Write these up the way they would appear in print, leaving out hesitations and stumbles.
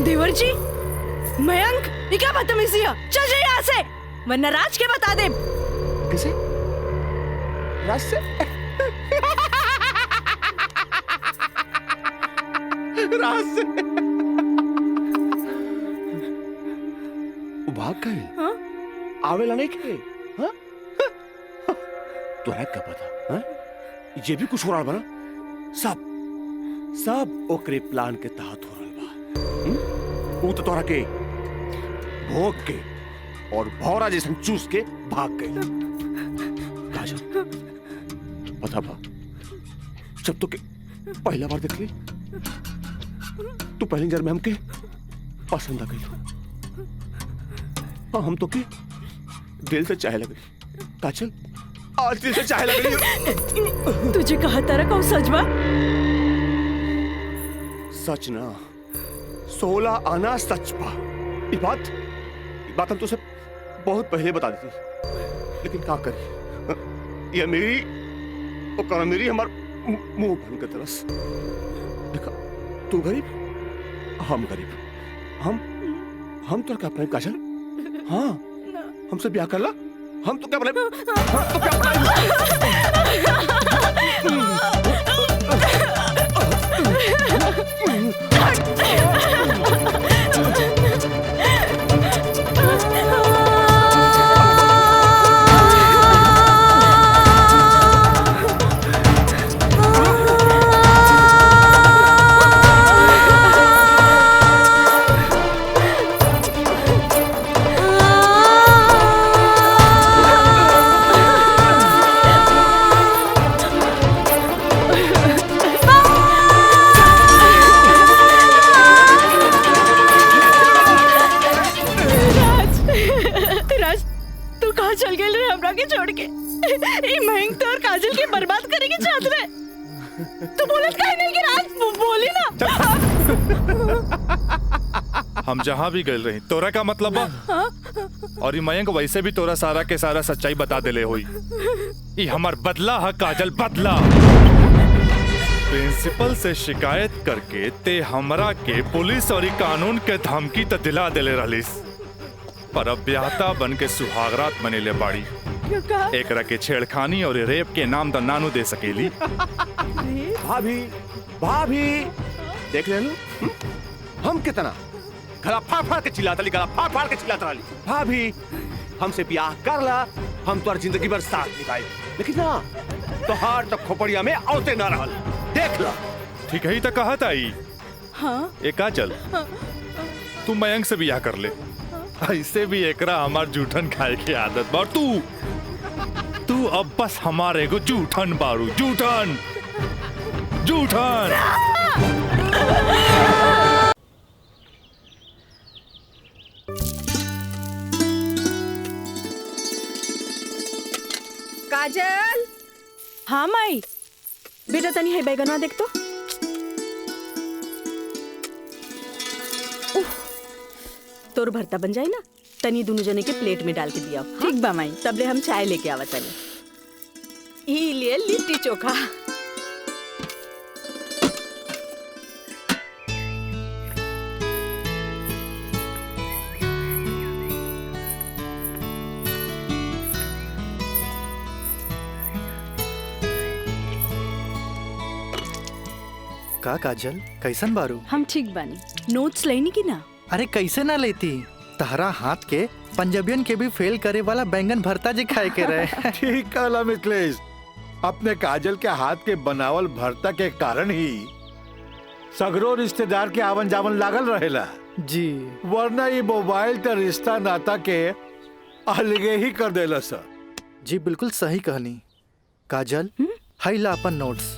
देवर जी, मयंक, ये क्या बदतमीजी है? चल जाइए यहाँ से, वरना राज के बता दे। किसे? राज से? राज से? वो भाग गए? हाँ? आवेला नहीं के? हाँ? तुम्हें क्या पता? हाँ? ये भी कुछ हो रहा बना? सब ओकरे प्लान के तहत हो रहा बा। वो तो तोरा के भोग के और भौरा जैसन चूस के भाग गए। काजल, पता बा, जब तो के पहला बार देख ली, तू पहली नजर में हमके पसंद आ गई। हाँ, हम तो के दिल से चाहे लगे। काजल, आज दिल से चाहे लगे। तुझे कहा तारा कौन सच बा? सच ना, 16 आना सच बा। ये बात हम तुझे बहुत पहले बता देती, लेकिन क्या करी, ये मेरी और मेरी हमार मुंह बन के तरस। देखा, तू गरीब, हम गरीब, हम तो क्या अपने काजल? हाँ, हमसे ब्याह कर ला, हम तो क्या अपने, हम तो क्या छोड़ के ये मयंक तो और काजल के बर्बाद करेंगे चाहत रहे। तू बोलत काहे नहीं कि राज बोली ना। हम जहाँ भी गए रही तोरा का मतलब बा, और ये मयंक वैसे भी तोरा सारा के सारा सच्चाई बता देले होई। ये हमार बदला है काजल, बदला। प्रिंसिपल से शिकायत करके ते हमरा के पुलिस और कानून के धमकी तो दिला देले रहलिस, पर अब ब्याहता बन के सुहागरात बनेले बाड़ी। एक रखे छेड़खानी और रेप के नाम तो नानू दे सकेली। भाभी देख ले लो, हम कितना गला फाड़ के चिल्लाता ली, भाभी हमसे ब्याह कर ला, हम तो जिंदगी भर साथ निभाए, लेकिन ना तोहार तो खोपड़िया में औते ना रहल। देख ला, ठीक है ही तो कहा था। हाँ? एक काजल, तू मयंक से ब्याह कर ले, ऐसे भी एकरा हमार जूठन खाए की आदत बा, और तू अब बस हमारे को जूठन बारू, जूठन। काजल, हाँ माई, बेटा तनी है बैगनवा देख तो। तोर भरता बन जाए ना, तनी दोनों जने के प्लेट में डाल के दिया। हाँ? ठीक बा माई, तबले हम चाय लेके आवा तनी। ई लिए लिट्टी चोखा। का काजल, कैसन बारू? हम ठीक बानी। नोट्स लेनी की ना? अरे कैसे ना लेती, तहरा हाथ के पंजाबियन के भी फेल करे वाला बैंगन भरता जी खाए के रहे। ठीक कहला मिथिलेश, अपने काजल के हाथ के बनावल भरता के कारण ही सगरो रिश्तेदार के आवन जावन लागल रहेला जी, वरना ये मोबाइल तो रिश्ता नाता के अलगे ही कर देला सर। जी बिल्कुल सही कहनी। काजल, हाई ला अपन नोट्स।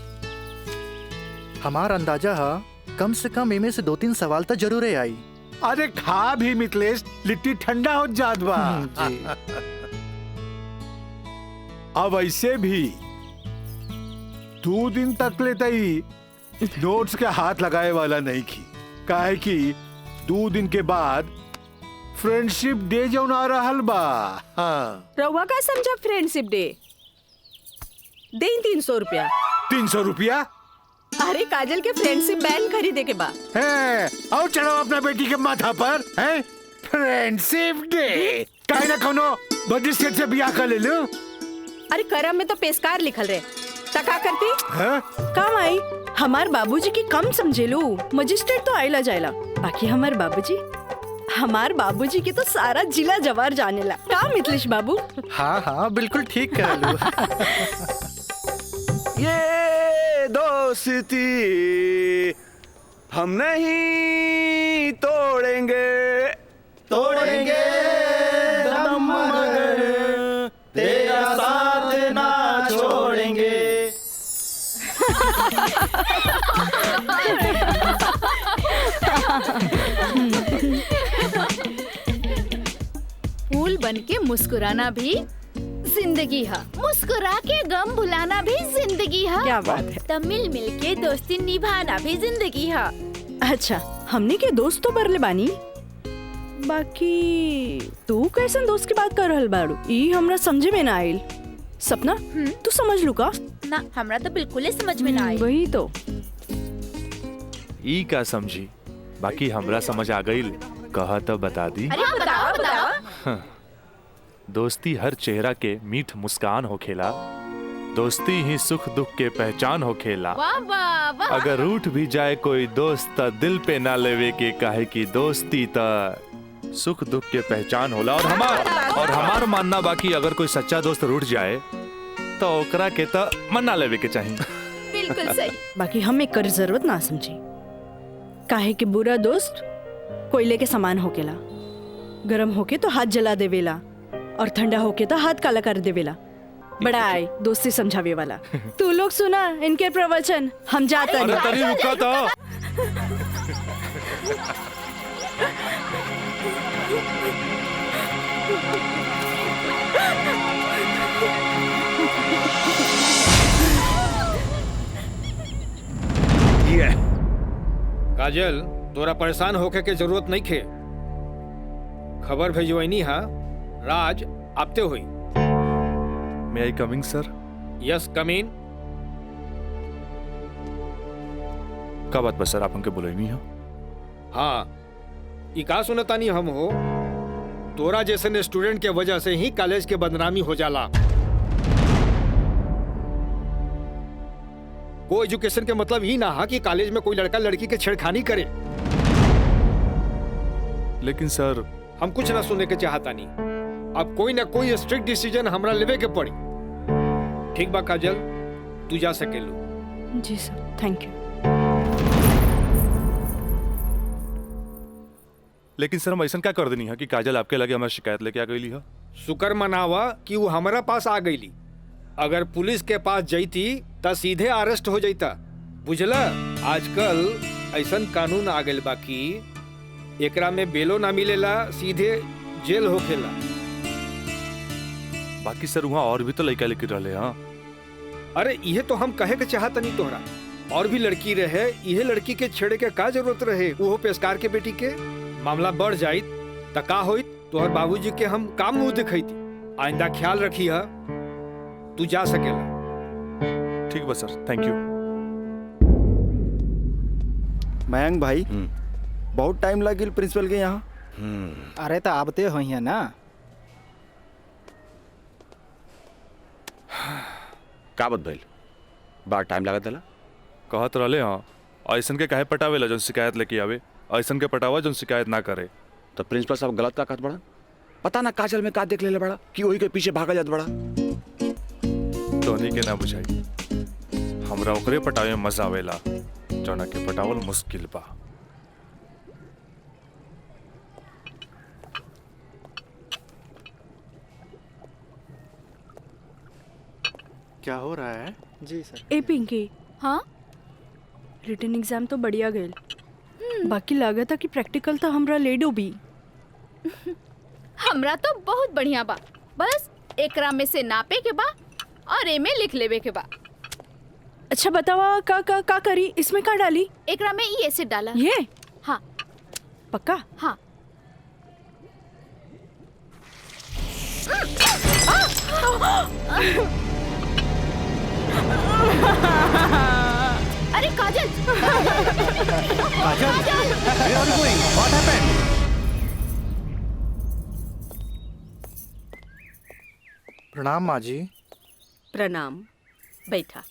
हमार अंदाजा है कम से कम इमे से 2-3 सवाल तो जरूर आई। अरे खा भी मिथिलेश, लिट्टी ठंडा हो जात बा। जी। अब ऐसे भी 2 दिन तक लेते ही नोट्स के हाथ लगाए वाला नहीं की, काहे कि 2 दिन के बाद फ्रेंडशिप डे जो आ रहल बा। हाँ। रउआ का समझा फ्रेंडशिप डे? दे 300 रुपया। 300 रुपया? अरे काजल के फ्रेंडशिप बैंड खरीदे के बा। है आओ चलो अपना बेटी के माथा पर है फ्रेंडशिप डे काहे ना कोनो मजिस्ट्रेट से बियाह कर ले लो। अरे करम में तो पेशकार लिखल रहे तका करती हैं? काम आई। हमार बाबूजी की कम समझे लो, मजिस्ट्रेट तो आइला जाइला, बाकी हमार बाबूजी की तो सारा जिला जवार जानेला। का मितलेश बाबू? हाँ हाँ बिल्कुल ठीक कह लू। ये दोस्ती हम नहीं तोड़ेंगे दम मगर तेरा साथ ना छोड़ेंगे। फूल बन के मुस्कुराना भी जिंदगी है, मुस्कुरा के गम भुलाना भी जिंदगी है। क्या बात है। तब मिल मिल के दोस्ती निभाना भी जिंदगी है। अच्छा हमने के दोस्त तो बरले बानी, बाकी तू कैसन दोस्त की बात कर रहल बाड़ू? ई हमरा समझे में ना आइल। सपना तू समझ लू का? ना हमरा तो बिल्कुल ही समझ में ना आई। वही तो। ई का समझी, बाकी हमरा समझ आ गई। कहा तो बता दी। अरे बताओ। दोस्ती हर चेहरा के मीठ मुस्कान होखेला, दोस्ती ही सुख दुख के पहचान होखेला। वाह वाह वाह। अगर रूठ भी जाए कोई दोस्त त दिल पे ना लेवे के, काहे की दोस्ती त सुख दुख के पहचान होला। और हमार मानना बाकी अगर कोई सच्चा दोस्त रूठ जाए तो ओकरा के त मना लेवे के चाहिए। बिल्कुल सही। बाकी हमें कर जरूरत ना समझी, काहे कि बुरा दोस्त कोयले के समान होकेला। गरम होके तो हाथ जला देवेला और ठंडा होके तो हाथ काला कर देवेला। बड़ा आए दोस्ती समझावे वाला। तू लोग सुना इनके प्रवचन, हम जाते अरे हैं। तरी रुका तो। ये काजल तोरा परेशान होके के जरूरत नहीं खे। खबर भेजवैनी हा राज आपते हुई। May I coming sir? Yes come in. का बात बस सर, आप उनके बोले नहीं हो? हाँ ई का सुनतानी हम हो, तोरा जैसे स्टूडेंट के वजह से ही कॉलेज के बदनामी हो जाला। को एजुकेशन के मतलब ही ना हा कि कॉलेज में कोई लड़का लड़की के छेड़खानी करे। लेकिन सर हम कुछ ना सुनने के चाहता नहीं। अब कोई ना कोई स्ट्रिक्ट डिसीजन हमरा लेवे के पड़ी। ठीक बा काजल, तू जा सकेलू। जी सर, थैंक यू। लेकिन सर हम ऐसा क्या कर देनी है कि काजल आपके लगे हमारी शिकायत लेके आ गई है? शुक्र मनावा कि वो हमारा पास आ गईली। अगर पुलिस के पास जईती त सीधे अरेस्ट हो जाता। बुझला, आजकल ऐसन कानून आ गइल बा कि एकरा में बेलो ना मिलेला, सीधे जेल होखेला। बाकी सर वहाँ और भी तो लड़का लेके रहे। हाँ अरे यह तो हम कहे के चाहत नहीं तोहरा, और भी लड़की रहे, यह लड़की के छेड़े के का जरूरत रहे? वो पेशकार के बेटी के मामला बढ़ जाइत त का होइत? तोहर बाबूजी के हम काम मुंह दिखैती। आइंदा ख्याल रखी है, तू जा सकेला। ठीक बा सर, थैंक यू। मयंक भाई बहुत टाइम लगिल प्रिंसिपल के यहाँ। अरे तो आबते हो है ना। का बात भइल? बार टाइम लागत देला? कहत रहे हाँ, ऐसन के काहे पटावेला जौन शिकायत लेके आवे, ऐसन के पटावा जौन शिकायत ना करे। तो प्रिंसिपल साहब गलत का कहत बड़ा? पता ना काजल में का देख लेले बड़ा कि वही के पीछे भागा जात बड़ा। तोहनी के ना बुझाई, हमरा ओकरे पटावे में मजा आवेला जौना के पटावल मुश्किल बा। क्या हो रहा है? जी सर। ए पिंकी, हाँ रिटन एग्जाम तो बढ़िया गए, बाकी लागत है कि प्रैक्टिकल तो हमरा ले डूबी। हमरा तो बहुत बढ़िया बा, बस एकरा में से नापे के बा और ए में लिख लेवे के बा। अच्छा बतावा का करी, इसमें का डाली? एकरा में ई एसिड डाला। ये हाँ पक्का? हाँ। अरे Kajal Kajal, where are you going? What happened? प्रणाम माँ जी। प्रणाम। बैठा।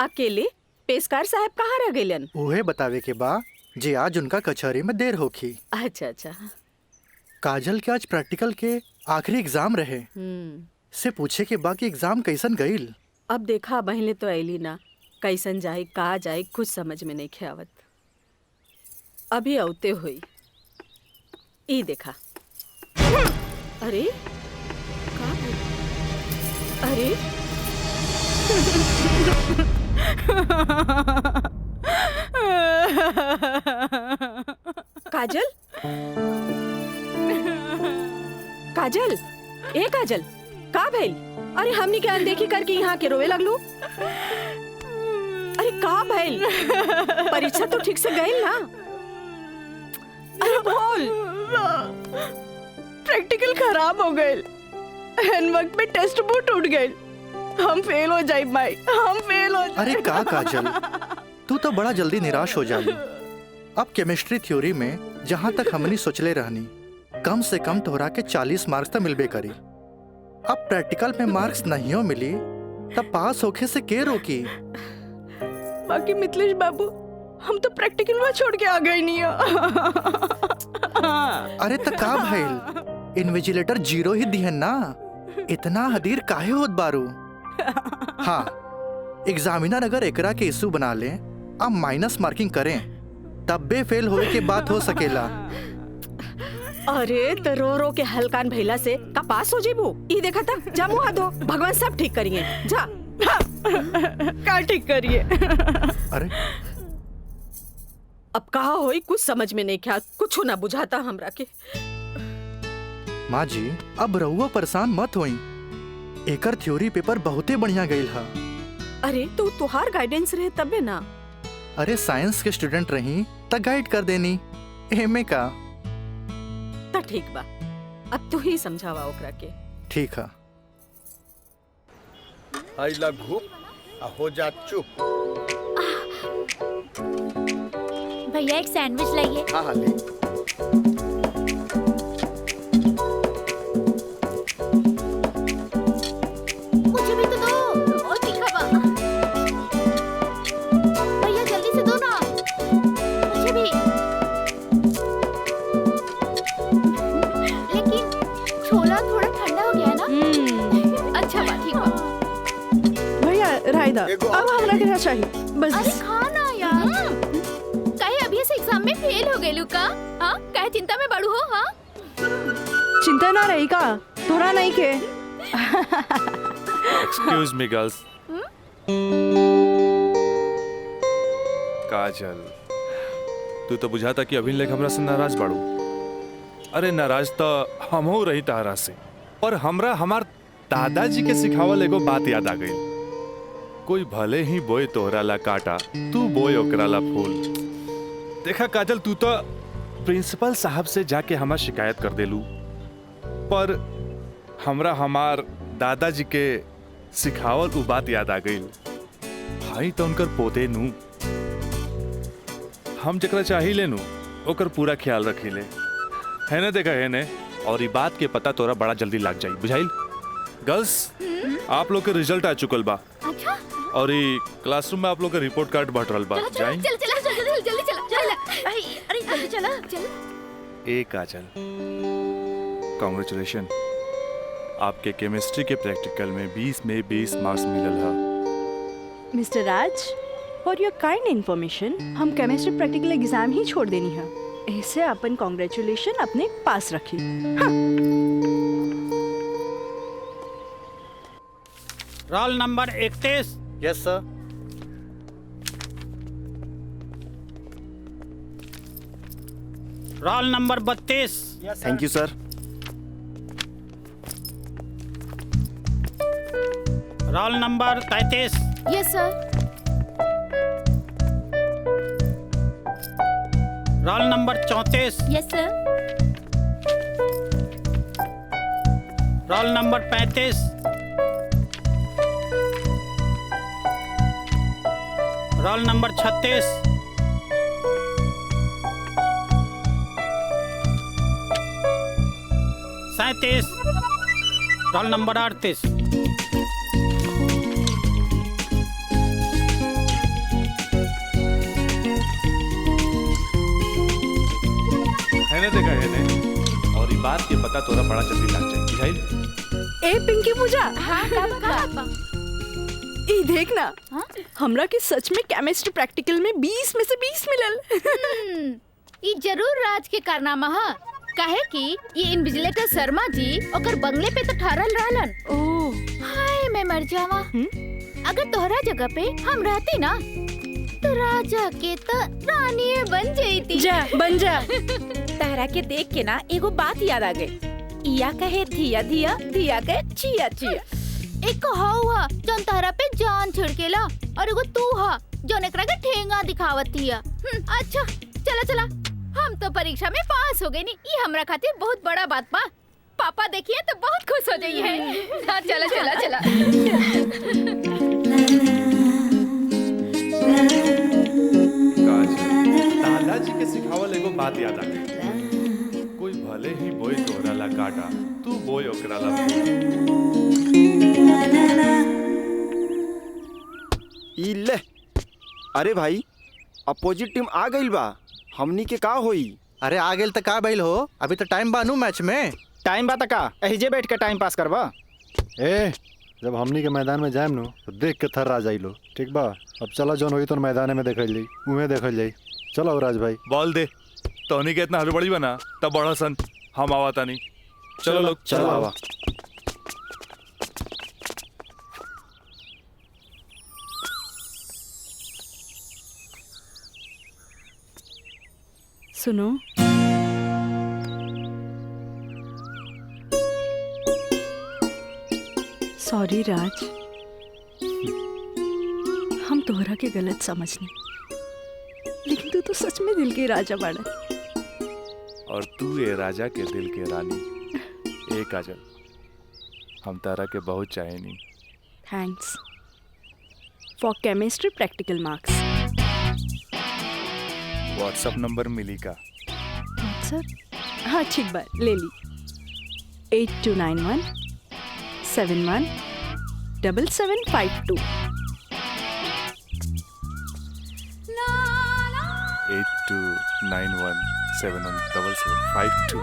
अकेले पेशकार साहब कहाँ रह गेलन? उहे बतावे के बा जे आज उनका कचहरी में देर होखी। अच्छा अच्छा। काजल के आज प्रैक्टिकल के आखिरी एग्जाम रहे, से पूछे के बा कि एग्जाम कैसन गईल। अब देखा बहले तो ऐली ना, कैसन जाए कहा जाए कुछ समझ में नहीं खेवत। अभी औते हुई ई देखा। अरे का भइल? अरे काजल, काजल, ए काजल, का भइल? अरे हमनी के अनदेखी करके यहाँ के रोवे लगलू। अरे का भइल? परीक्षा तो ठीक से गई ना? अरे बोल। प्रैक्टिकल खराब हो गए, एन वक्त में टेस्ट बुक टूट गए। हम फेल हो जाए भाई, हम फेल हो जाए। अरे का काजल, तू तो बड़ा जल्दी निराश हो जाली। अब केमिस्ट्री थ्योरी में जहाँ तक हमनी सोचले रहनी, कम से कम तोहरा के 40 मार्क्स तो मिलबे करी। अब प्रैक्टिकल में मार्क्स नहीं हो मिली तब पास होके से के रोकी। बाकी मिथिलेश बाबू, हम तो प्रैक्टिकल में छोड़ के आ गए नहीं। अरे त का भइल, इन्विजिलेटर 0 ही दिहन ना, इतना हदीर काहे होत बारू। हाँ, एग्जामिनर अगर एकरा के इशू बना ले, अब माइनस मार्किंग करें, तब बे फेल होए के बात हो सकेला। अरे तो रो रो के हलकान भैला से का पास हो जेबू। ई देखा था, जा मुँह हाथ धो, भगवान सब ठीक करिए। जा। का ठीक करिए। अरे अब कहा होई कुछ समझ में नहीं क्या, कुछ ना बुझाता हमरा के। माँ जी, अब रहुआ परेशान मत होई, एकर थ्योरी पेपर बहुते बढ़िया गईल हा। अरे तो तुहार गाइडेंस रहे तबे ना। अरे साइंस के स्टूडेंट रही त गाइड कर देनी, एमे का। त ठीक बा, अब तू ही समझावा ओकरा के। ठीक है। आई लघु हो जा चुप। भैया एक सैंडविच लाइए। हाँ हाँ ले। मुझे भी तो दो, और तीखा बा। भैया जल्दी से दो ना, मुझे भी। लेकिन छोला थोड़ा ठंडा हो गया है ना? अच्छा बा, ठीक बा। भैया रायदा, अब हमरा के चाहिए बस। अरे खाना यार। कहे अभी से एग्जाम में फेल हो गए लुका? हाँ, कहे चिंता में बड़ू हो? हाँ, चिंता ना रही का, थोड़ा नहीं के। Excuse me girls. काजल, तू तो बुझाता कि अभी लेक हमरा से नाराज बाड़ू। अरे नाराज तो हमहू रही तारा से, पर हमरा हमार दादाजी के सिखावल एगो बात याद आ गई। कोई भले ही बोए तोहरा ला काटा, तू बोए ओकरा ला फूल। देखा काजल, तू तो प्रिंसिपल साहब से जाके हमार शिकायत कर देलू, पर हमरा हमार दादाजी के सिखावल उ बात याद आ गई। भाई तो उनकर पोते नू, हम जकरा चाही लेनू ओकर पूरा ख्याल रखीले, है ना? देखा है ने, और ये बात के पता तोरा बड़ा जल्दी लग जाई, बुझाइल? गर्ल्स, आप लोग के रिजल्ट आ चुकल बा। अच्छा। और ये क्लासरूम में आप लोग का रिपोर्ट कार्ड बट रहल बा। जाई चल चल जल्दी चला। अरे जल्दी चला, चल। ए काजल, कांग्रेचुलेशन, आपके केमिस्ट्री के प्रैक्टिकल में 20 में 20 मार्क्स मिलल है। Mister Raj, for your kind information, हम केमिस्ट्री प्रैक्टिकल एग्जाम ही छोड़ देनी है। ऐसे अपन कांग्रेचुलेशन अपने पास रखी। हाँ। Roll number 31। Yes sir. Roll number 32। Thank you sir. Roll number 33। Yes sir. Roll number 34। Yes sir. Roll number 35। Roll number 36। Roll number 38। है ना देखा है ने और ये बात के पता तोरा बड़ा जल्दी लग जाए बुझाइल। ए पिंकी पूजा, हाँ का बा? ई देख ना, हमरा के सच में केमिस्ट्री प्रैक्टिकल में 20 में से 20 मिलल। ई जरूर राज के कारनामा है। काहे कि ये इन्विजिलेटर शर्मा जी ओकर बंगले पे तो ठहरल रहलन। ओह हाय मैं मर जावा। अगर तोहरा जगह पे हम रहती ना तो राजा के तो रानी बन जाती। जा बन जा। तहरा के देख के ना एगो बात याद आ गई। इया कहे धिया धिया, धिया कहे चिया चिया। एक हवा जौन तहरा पे जान छिड़केला और एगो तू हा जौन एकरा के ठेंगा दिखावत हिया। अच्छा चला चला, हम तो परीक्षा में पास हो गए नी। ये हमरा खातिर बहुत बड़ा बात बा। पापा देखिए तो बहुत खुश हो जाइए। हाँ चला चला चला। दादाजी के सिखावल एगो बात याद आ गई। कोई भले ही बोई तोहरा ला काटा, तू बोई ओकरा ला ई ले। अरे भाई अपोजिट टीम आ गई बा, हमनी के का होई? अरे आ गेल त का बैल हो, अभी तो टाइम बानू मैच में। टाइम बा त का एहिजे बैठ के टाइम पास करबा? ए जब हमनी के मैदान में जाएम नु तो देख के थर्रा जाइलो, ठीक बा? अब चला जोन होई तो मैदान में देखल जाई, उहे देखल जाई। चलो राज भाई बॉल दे। तोहनी के इतना हड़बड़ी बना तब बड़ा सन हम आवाता नहीं। चलो लोग चलो आवा। सुनो, सॉरी राज, हम तोहरा के गलत समझने, लेकिन तू तो सच में दिल के राजा बाड़ा। और तू ये राजा के दिल के रानी। ए काजल, हम तारा के बहुत चाहेनी। Thanks for chemistry practical marks. WhatsApp number मिली का? व्हाट्सएप? हाँ ठीक बात, ले ली। 8291 71 7752। 8291 71 7752।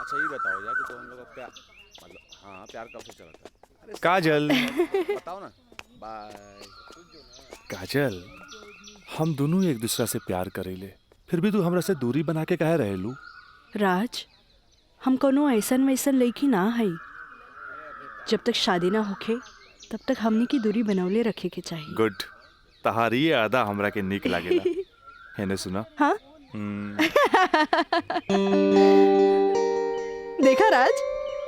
अच्छा ये बताओ यार कि तो हम लोग का मतलब हाँ प्यार कब से चला था? काजल बताओ ना। बाय। काजल, हम दोनों एक दूसरा से प्यार करेले, फिर भी तू हमरा से दूरी बना के काहे रहेलू? राज, हम कोनो ऐसन वैसन लड़की ना है। जब तक शादी ना होखे तब तक हमनी की दूरी बनौले रखे के चाहिए। गुड, तहारी ये आदा हमरा के निक लागेला। हैने सुना? हाँ? देखा राज,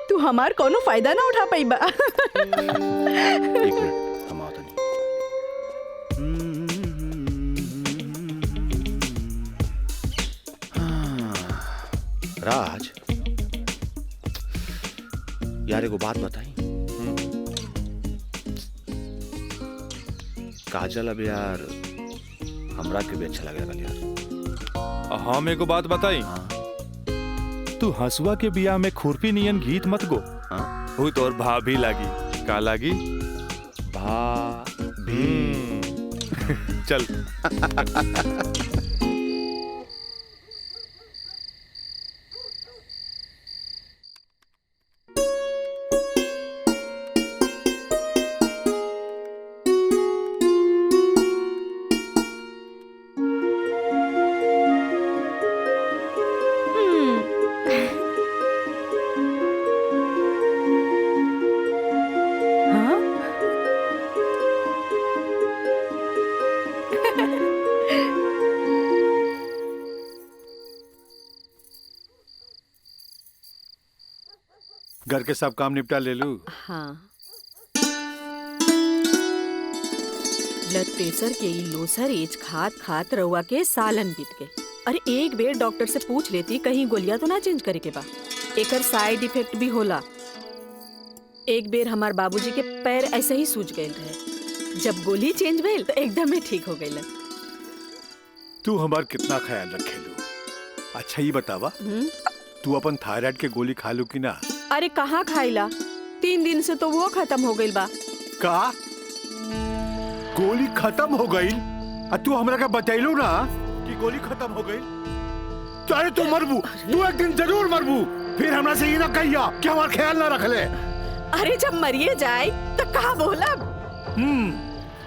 तू हमार कोनो फायदा ना उठा पाई बा। एक मिनट हम आओ तनी। राज यार एगो बात बताई। काजल अब यार हमरा के भी अच्छा लगेगा यार। हम एगो बात बताई। तू हंसुआ के बिया में खुरपी नियन गीत मत गो। हो तो और भाभी लागी। का लागी? भाभी। चल। घर के सब काम निपटा ले लू? हाँ, ब्लड प्रेशर के ई लोसर एज खात खात रउआ के सालन बीत गए। अरे एक बेर डॉक्टर से पूछ लेती, कहीं गोलियां तो ना चेंज करे के बा। एकर साइड इफेक्ट भी होला। एक बेर हमार बाबूजी के पैर ऐसे ही सूज गए रहे। जब गोली चेंज भइल तो एकदम ही ठीक हो गइल। तू हमार कितना ख्याल रखेलू। अच्छा ये बतावा, तू अपन थायराइड के गोली खा लू कि ना? अरे कहाँ खाइला, 3 दिन से तो वो खत्म हो गइल बा। का गोली खत्म हो गई? तू हमरा का बतैलू ना कि गोली खत्म हो गई। अरे तू मरबू, तू एक दिन जरूर मरबू। फिर हमरा से ये ना कहिया कि हमार ख्याल ना रख ले। अरे जब मरिए जाए तो कहा बोला।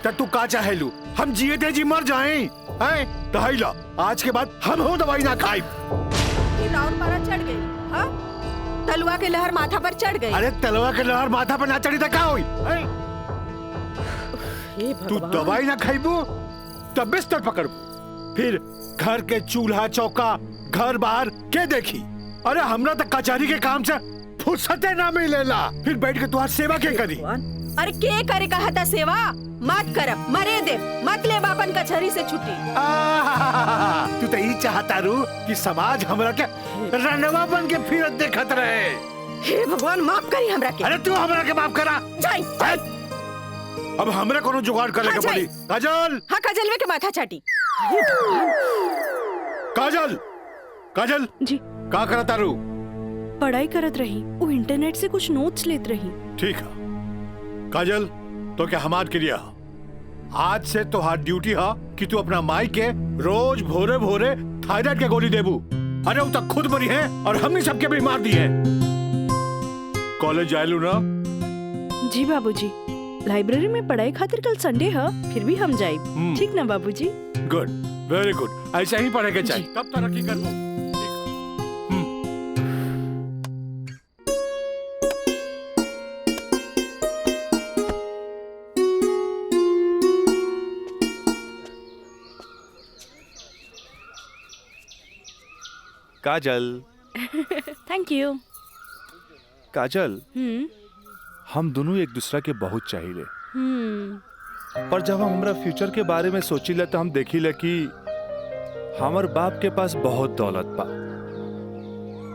तो तू का चाहेलू, हम जिए थे जी मर जाएं? हैं? दहाइला, आज के बाद हम हो दवाई ना खाई। राउर पारा चढ़ गई, हाँ? तलवा के लहर माथा पर चढ़ गई। अरे तलवा के लहर माथा पर ना चढ़ी तो क्या हुई? तू दवाई ना खाईबू तब बिस्तर पकड़बू। फिर घर के चूल्हा चौका घर बाहर के देखी? अरे हमरा तो कचहरी के काम से फुर्सते ना मिलेला। फिर बैठ के तुम्हारी सेवा के करी? अरे के करे कहा था सेवा? मत करब, मरे दे, मत ले बापन कचहरी से छुट्टी। तू तो ये चाहता रू कि समाज हमरा के रंडवा बन के फिरत देखत रहे। हे भगवान माफ करी हमरा के। अरे तू हमरा के माफ करा। जाई। अब हमरा कोनो जुगाड़ करे के पड़ी। काजल। हाँ काजल वे के माथा चाटी। काजल, काजल जी का करता रू? पढ़ाई करत रही, वो इंटरनेट से कुछ नोट्स लेत रही। ठीक है काजल, तो क्या हमार क्रिया आज से तो हाथ ड्यूटी है कि तू अपना माई के रोज भोरे भोरे थायराइड के गोली देबू। अरे वो तक खुद मरी है और हमने सबके बीमार दी है। कॉलेज जायलू ना? जी बाबूजी, लाइब्रेरी में पढ़ाई खातिर कल संडे है, फिर भी हम जाए। ठीक ना बाबूजी? Good, very good. ऐसा ही पढ़े के चाहिए, तब तरक्की करबो। काजल। Thank you. काजल, हम दोनों एक दूसरा के बहुत चाहिए, पर जब हम हमरा फ्यूचर के बारे में सोचिले तो हम देखिले कि हमार बाप के पास बहुत दौलत बा।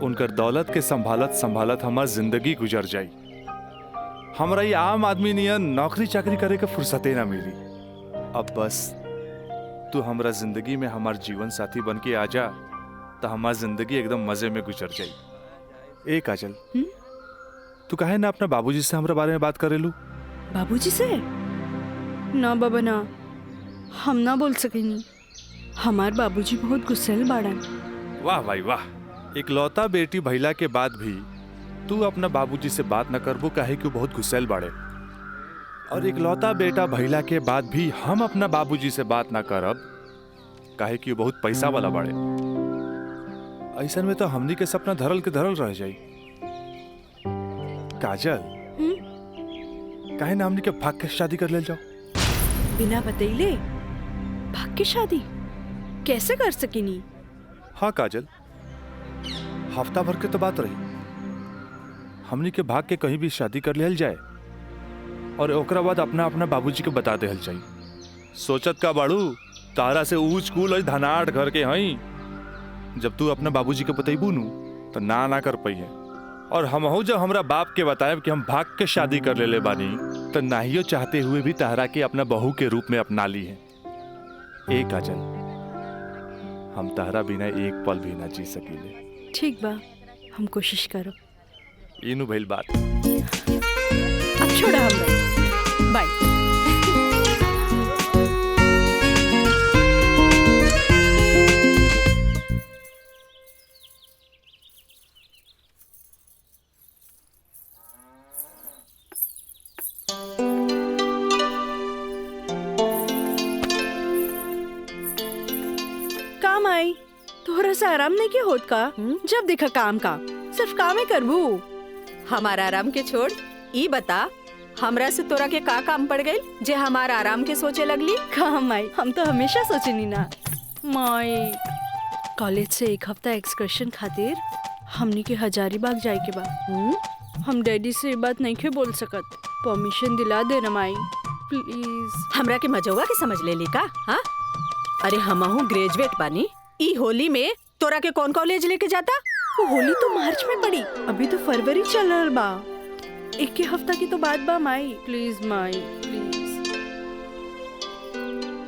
उनकर दौलत के संभालत संभालत हमार जिंदगी गुजर जाई। हमरा ये आम आदमी नियन नौकरी चाकरी करे के फुर्सते ना मिली। अब बस तू हमरा जिंदगी में हमार जीवन साथी बन के आ जा तो हमारी जिंदगी एकदम मजे में गुजर जाई। ए काजल, तू काहे ना अपना बाबूजी से हमरा बारे में बात करेलू? बाबूजी से? ना बाबा ना, हम ना बोल सकेनी। हमार बाबूजी बहुत गुस्सेल बाड़न। वाह भाई वाह, इकलौता बेटी भैला के बाद भी तू अपना बाबूजी से बात न करबू काहे कि वो बहुत गुस्सेल बाड़े। और इकलौता बेटा भैला के बाद भी हम अपना बाबूजी से बात ना करब काहे कि वो बहुत पैसा वाला बाड़े। ऐसा में तो हमनी के सपना धरल के धरल रह जाई। काजल, काहे ना हमनी के भाग के शादी कर ले जाओ? बिना बतैले भाग के शादी कैसे कर सकेनी? हाँ काजल, हफ्ता भर के तो बात रही। हमनी के भाग के कहीं भी शादी कर लेल जाए और ओकरा बाद अपना अपना बाबूजी के बता देहल जाई। सोचत का बाड़ू, तारा से ऊंच कूल और धनाट घर के हई। जब तू अपना बाबूजी के बतैबू नु तो ना कर पाई है। और हमहू जब हमरा बाप के बताएब कि हम भाग के शादी कर ले बानी तो नाहियो चाहते हुए भी तारा के अपना बहू के रूप में अपना ली है। ए काजल, हम तारा बिना एक पल भी ना जी सकीले। ठीक बा, हम कोशिश करो। इनु भइल बात। अब छोड़ा हमरा। बाय। काम आई थोड़ा सा आराम नहीं किया होत का? जब देखा काम का सिर्फ काम ही करबू। हमारा आराम के छोड़, ई बता हमरा से तोरा के का काम पड़ गई जे हमारा आराम के सोचे लगली? काम आई, हम तो हमेशा सोचनी ना माई। कॉलेज से एक हफ्ता एक्सकर्शन खातिर हमनी के हजारीबाग जाए के बा। हम डैडी से ये बात नहीं के बोल सकत, परमिशन दिला दे ना माई प्लीज। हमरा के मजौवा के समझ ले ली का? हाँ, अरे हमहू ग्रेजुएट बानी। ई होली में तोरा के कौन कॉलेज लेके जाता? वो होली तो मार्च में पड़ी, अभी तो फरवरी चल रहा बा। एक ही हफ्ता की तो बात बा माई, प्लीज माई प्लीज।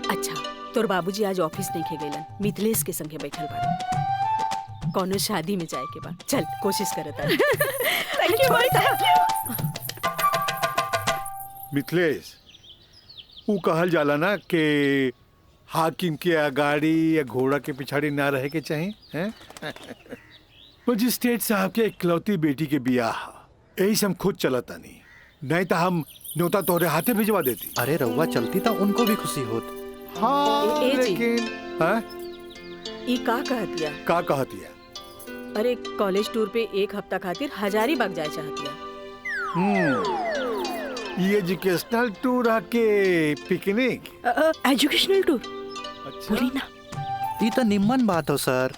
अच्छा, तोर बाबूजी आज ऑफिस नहीं खे गइलन, मिथिलेश के संगे बैठल बाड़े। कौनो शादी में जाए के बाद चल कोशिश करत आ। Thank you Mai, thank you. Mithilesh, वो कहल जाला ना कि हाकिम के अगाड़ी या घोड़ा के पिछाड़ी ना रहे के चाहे हैं। मजिस्ट्रेट साहब के इकलौती बेटी के बियाह, यही से हम खुद चलता नहीं तो हम न्योता तोहरे हाथे भिजवा देती। अरे रउआ चलती तो उनको भी खुशी होत। हाँ ए जी। लेकिन हाँ? ई का कहतिया? का कहतिया? अरे कॉलेज टूर पे एक हफ्ता खातिर हजारीबाग जाए चाहतिया। ये एजुकेशनल टूर आके पिकनिक। एजुकेशनल टूर अच्छा। बोली ना। ई तो निम्मन बात हो सर।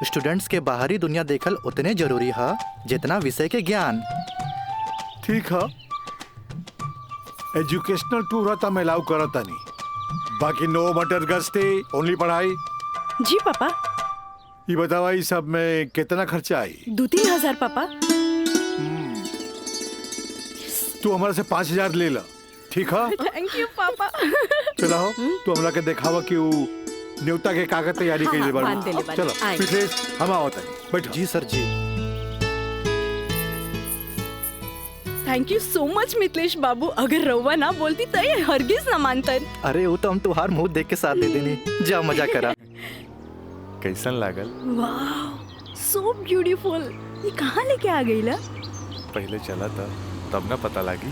स्टूडेंट्स के बाहरी दुनिया देखल उतने जरूरी है जितना विषय के ज्ञान। ठीक है, एजुकेशनल टूर है तो मैं अलाउ करता नहीं, बाकी नो मटर गस्ती, ओनली पढ़ाई। जी पापा। ये बतावा ये सब में कितना खर्चा आई? 2-3 हजार पापा। तू हमारे से 5,000 ले ला, ठीक है? थैंक यू पापा। चला हो, तू हमरा के दिखावा कि वो न्योता के कागज तैयारी के लिए बांध देले बानी। चलो आए। मिथिलेश, हम आवत हैं, बैठो। जी सर जी। Thank you so much Mithilesh बाबू, अगर रउआ ना बोलती तो ये हरगिज ना मानतन। अरे वो तो हम तुहार मुंह देख के साथ दे देनी। जा मजा करा। कैसन लागल? वाह सो ब्यूटीफुल। ये कहाँ लेके आ गई ला? पहले चला था तब ना पता लगी।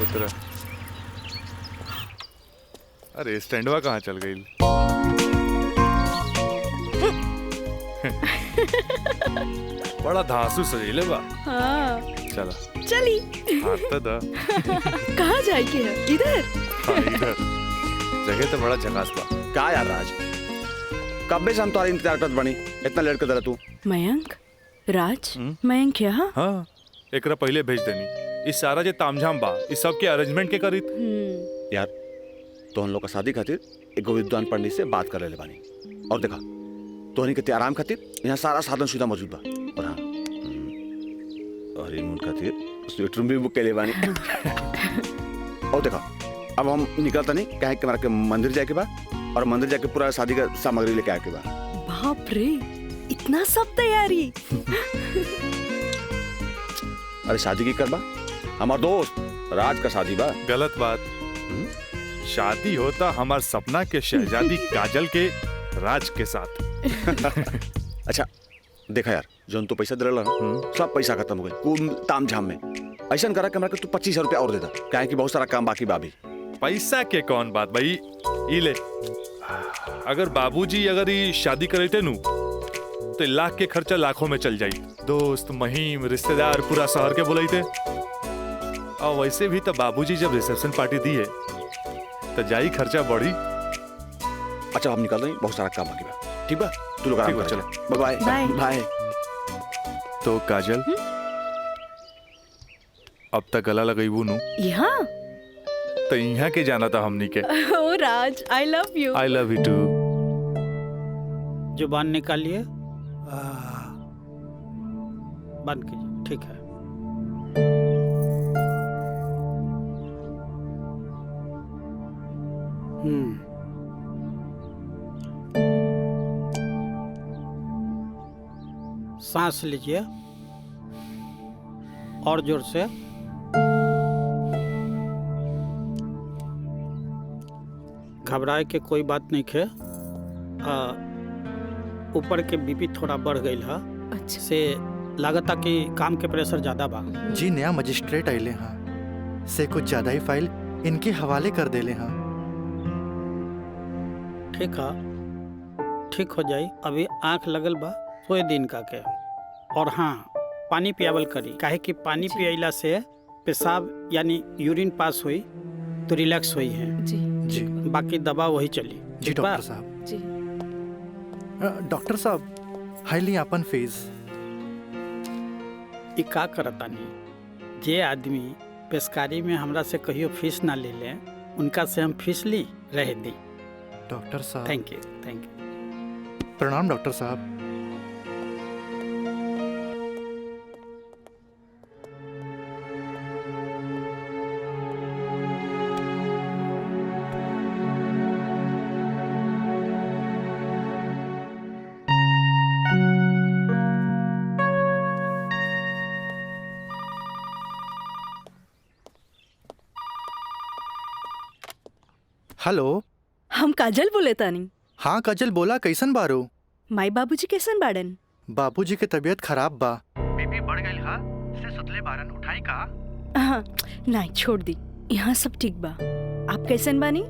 उतरा। अरे स्टैंडवा कहाँ चल गई? बड़ा धांसू सजेले बा। हाँ चला चली। हाथ तो दा। कहाँ जाए के है? इधर। हाँ, इधर जगह तो बड़ा झकास बा। क्या यार राज, कब से हम तुम्हारे इंतजार करत बनी, इतना लेट कर तू? मयंक, राज, मयंक यहाँ? हाँ, एकरा पहले भेज देनी। इस सारा जे तामझाम बा, इस सब के अरेंजमेंट के करी। यार तो हम लोग का शादी खातिर एक विद्वान पंडित से बात कर ले बानी, और देखा तोहनी के आराम खातिर यहाँ सारा साधन सुविधा मौजूद बा। और हाँ, हनीमून खातिर स्वीट रूम भी बुक कर ले बानी। और देखा अब हम निकलता नहीं, कहे कि हमारा के मंदिर जाए के बा, और मंदिर जाके पूरा शादी का सामग्री लेके आए के बा। बाप रे, इतना सब तैयारी। अरे शादी की करबा, हमार दोस्त राज का शादी बा। गलत बात। शादी होता हमार सपना के शहजादी काजल के राज के साथ। अच्छा देखा यार, जोन तो पैसा दिला ना, सब पैसा खत्म हो गई कुल ताम झाम में। ऐसा करा कि हमरा के तू 25,000 रुपया और दे दा, काहे कि बहुत सारा काम बाकी बा अभी। पैसा के कौन बात भाई, ई ले। अगर बाबूजी अगर ये शादी करते नु तो लाख के खर्चा लाखों में चल जाई। दोस्त महिम रिश्तेदार पूरा शहर के बुलाईते। और वैसे भी तो बाबूजी जब रिसेप्शन पार्टी दी है तो जाई खर्चा बढ़ी। अच्छा हम निकल रहे हैं, बहुत सारा काम बाकी बा। ठीक बा, तू लोग आराम कर। चलो बाय बाय। बाय। तो काजल अब तक गला लगईबू नु, यहाँ? तो यहाँ के जाना था हमनी के। ओ Raj, I love you. I love you too. जुबान निकालिए, बंद कीजिए। ठीक है। सांस लीजिए और जोर से। घबराए के कोई बात नहीं है। ऊपर के बीपी थोड़ा बढ़ गई है। अच्छा। से लागता कि काम के प्रेशर ज्यादा बा। जी नया मजिस्ट्रेट आइले हाँ, से कुछ ज्यादा ही फाइल इनके हवाले कर देले हाँ। ठीक है, ठीक हो जाई। अभी आंख लगल बा, सोए दिन का के। और हाँ, पानी पियावल करी, काहे कि पानी पियला से पेशाब यानी यूरिन पास हुई तो रिलैक्स हुई है। जी जी बाकी दवा वही चली। जी ठीक बा? डॉक्टर साहब। जी। डॉक्टर साहब, हाईली अपन फीस। ई का करतानी, जे आदमी पेशकारी में हमरा से कहियो फीस ना ले ले, उनका से हम फीस ली रह दी। डॉक्टर साहब थैंक यू, थैंक यू। प्रणाम डॉक्टर साहब। हेलो। हम काजल बोले तानी। हाँ काजल बोला, कैसन बारू? माई बाबूजी कैसन बाड़न? बाबूजी के तबीयत खराब बा। बीपी बढ़ गई हा, से सुतले बारन, उठाई का? हाँ, नहीं छोड़ दी, यहाँ सब ठीक बा। आप कैसन बानी?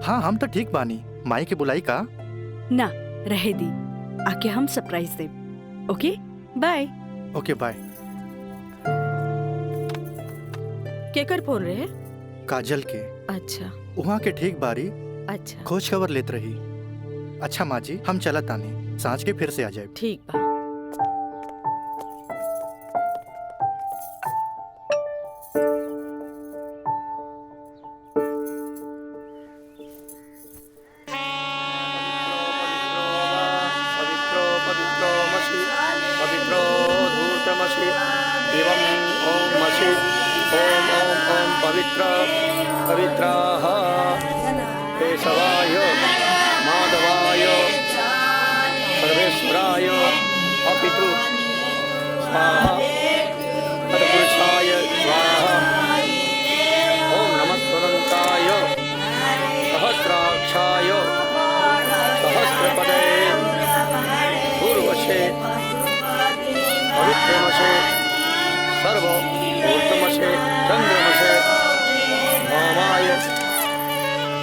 हाँ हम तो ठीक बानी। माई के बुलाई का? ना, रहे दी, आके हम सरप्राइज दे। Okay bye. Okay bye. केकर फोन रहे? काजल के। अच्छा वहाँ के ठीक बारी अच्छा खोज खबर लेत रही। अच्छा माँ जी, हम चलत तानी, सांझ के फिर से आ जाए। ठीक बा। पवित्राः केशवाय माधवाय सर्वेश्वराय अपितृ स्वाहा तत्पुरुषाय स्वाहा। ओम नमः स्वदन्ताय सहस्राक्षाय सहस्रपदे पूर्वशे पवित्रमशे सर्व ऊर्ध्वमशे चन्द्रमशे ओमाय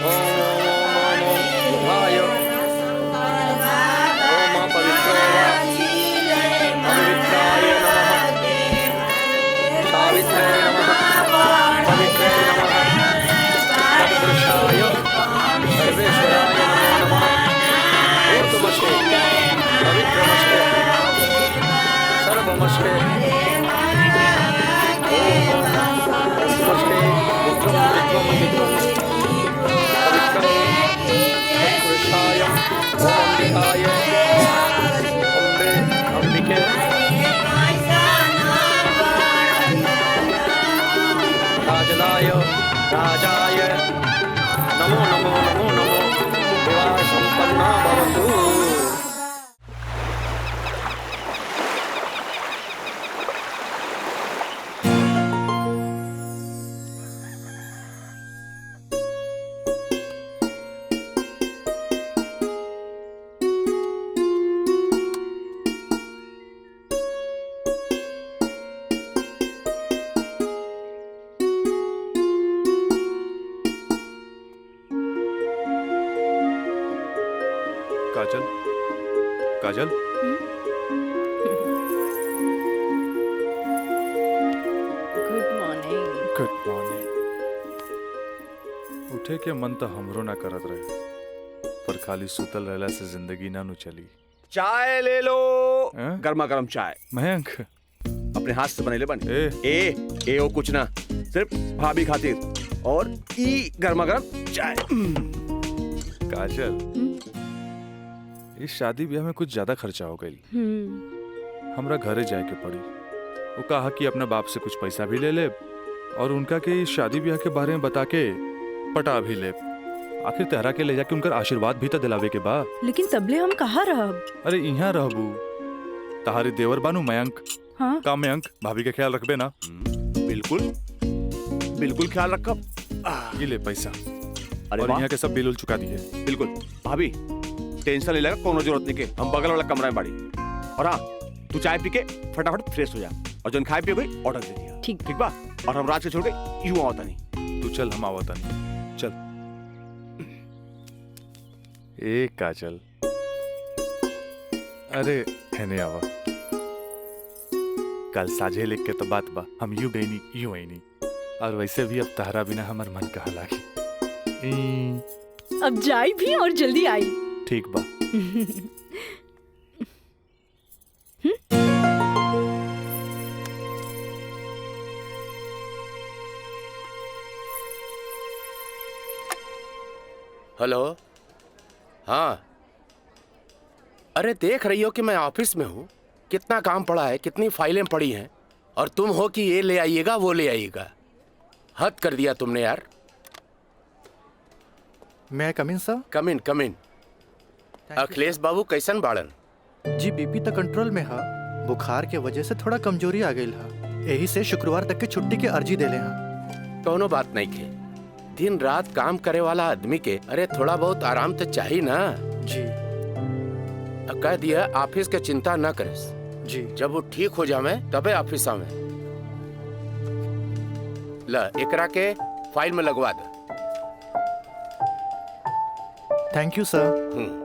ओम ओम ओम ओम बुधाय ओम पवित्रो वा पवित्राय नमः सावित्रे नमः पवित्रे नमः तत्पुरुषाय सर्वेश्वराय नमो नमः। ऊर्ध्वमशे पवित्रमशे सर्वमशे राजलाय राजाय नमो नमो नमो नमो विवाह संपन्ना भवतु। काजल, काजल, गुड मॉर्निंग। Good morning. उठे के मन तो हमरो ना करत रहे, पर खाली सुतल रहला से जिंदगी ना नु चली। चाय ले लो। हैं? गर्मा गर्म चाय मयंक, अपने हाथ से बनेले बन। ए ए ओ कुछ ना, सिर्फ भाभी खातिर। और ई गर्मा गर्म चाय। काजल, इस शादी ब्याह में कुछ ज्यादा खर्चा हो गई। हमरा घरे जाए के पड़ी। वो कहा कि अपने बाप से कुछ पैसा भी ले ले और उनका के इस शादी ब्याह के बारे में बता के पटा भी ले। आखिर तेहरा के ले जाके उनका आशीर्वाद भी तो दिलावे के बा। लेकिन तबले हम कहाँ रहब? अरे यहाँ रहबू, तहारी देवर बानू मयंक। हाँ? का मयंक, भाभी का ख्याल रखबे ना? बिल्कुल बिल्कुल ख्याल रखब। ये ले पैसा। अरे और वाह। यहाँ के सब बिल उल चुका दिए। बिल्कुल भाभी, टेंशन ले लेगा, कोनो जरूरत नहीं के। हम बगल वाला कमरा में बाड़ी। और हाँ, तू चाय पी के फटाफट फ्रेश हो जा और जो खाए पिए कोई ऑर्डर दे दिया। ठीक ठीक बा। और हम रात के छोड़ के यूं आवता नहीं। तू चल, हम आवता नहीं। चल। ए काजल, अरे हेने आवा। कल साझे लिख के तो बात बा, हम यूं गई नहीं यूं आई नहीं। और वैसे भी अब तहरा बिना हमार मन कहाँ लागी। अब जाई भी और जल्दी आई। ठीक बा। हेलो। हाँ, अरे देख रही हो कि मैं ऑफिस में हूँ, कितना काम पड़ा है, कितनी फाइलें पड़ी हैं, और तुम हो कि ये ले आइएगा वो ले आइएगा। हद कर दिया तुमने यार। मैं कम इन सर? कम इन। अखिलेश बाबू कैसन बाड़न? जी बीपी तो कंट्रोल में हा, बुखार के वजह से थोड़ा कमजोरी आ गई हा, यही से शुक्रवार तक की छुट्टी की अर्जी दे ले हा। कोनो बात नहीं खे, दिन रात काम करे वाला आदमी के अरे थोड़ा बहुत आराम तो चाहिए ना। जी कह दिया ऑफिस के चिंता न करे जी। जब वो ठीक हो जावे तबे ऑफिस आवे। ला एकरा के फाइल में लगवा दे। थैंक यू सर।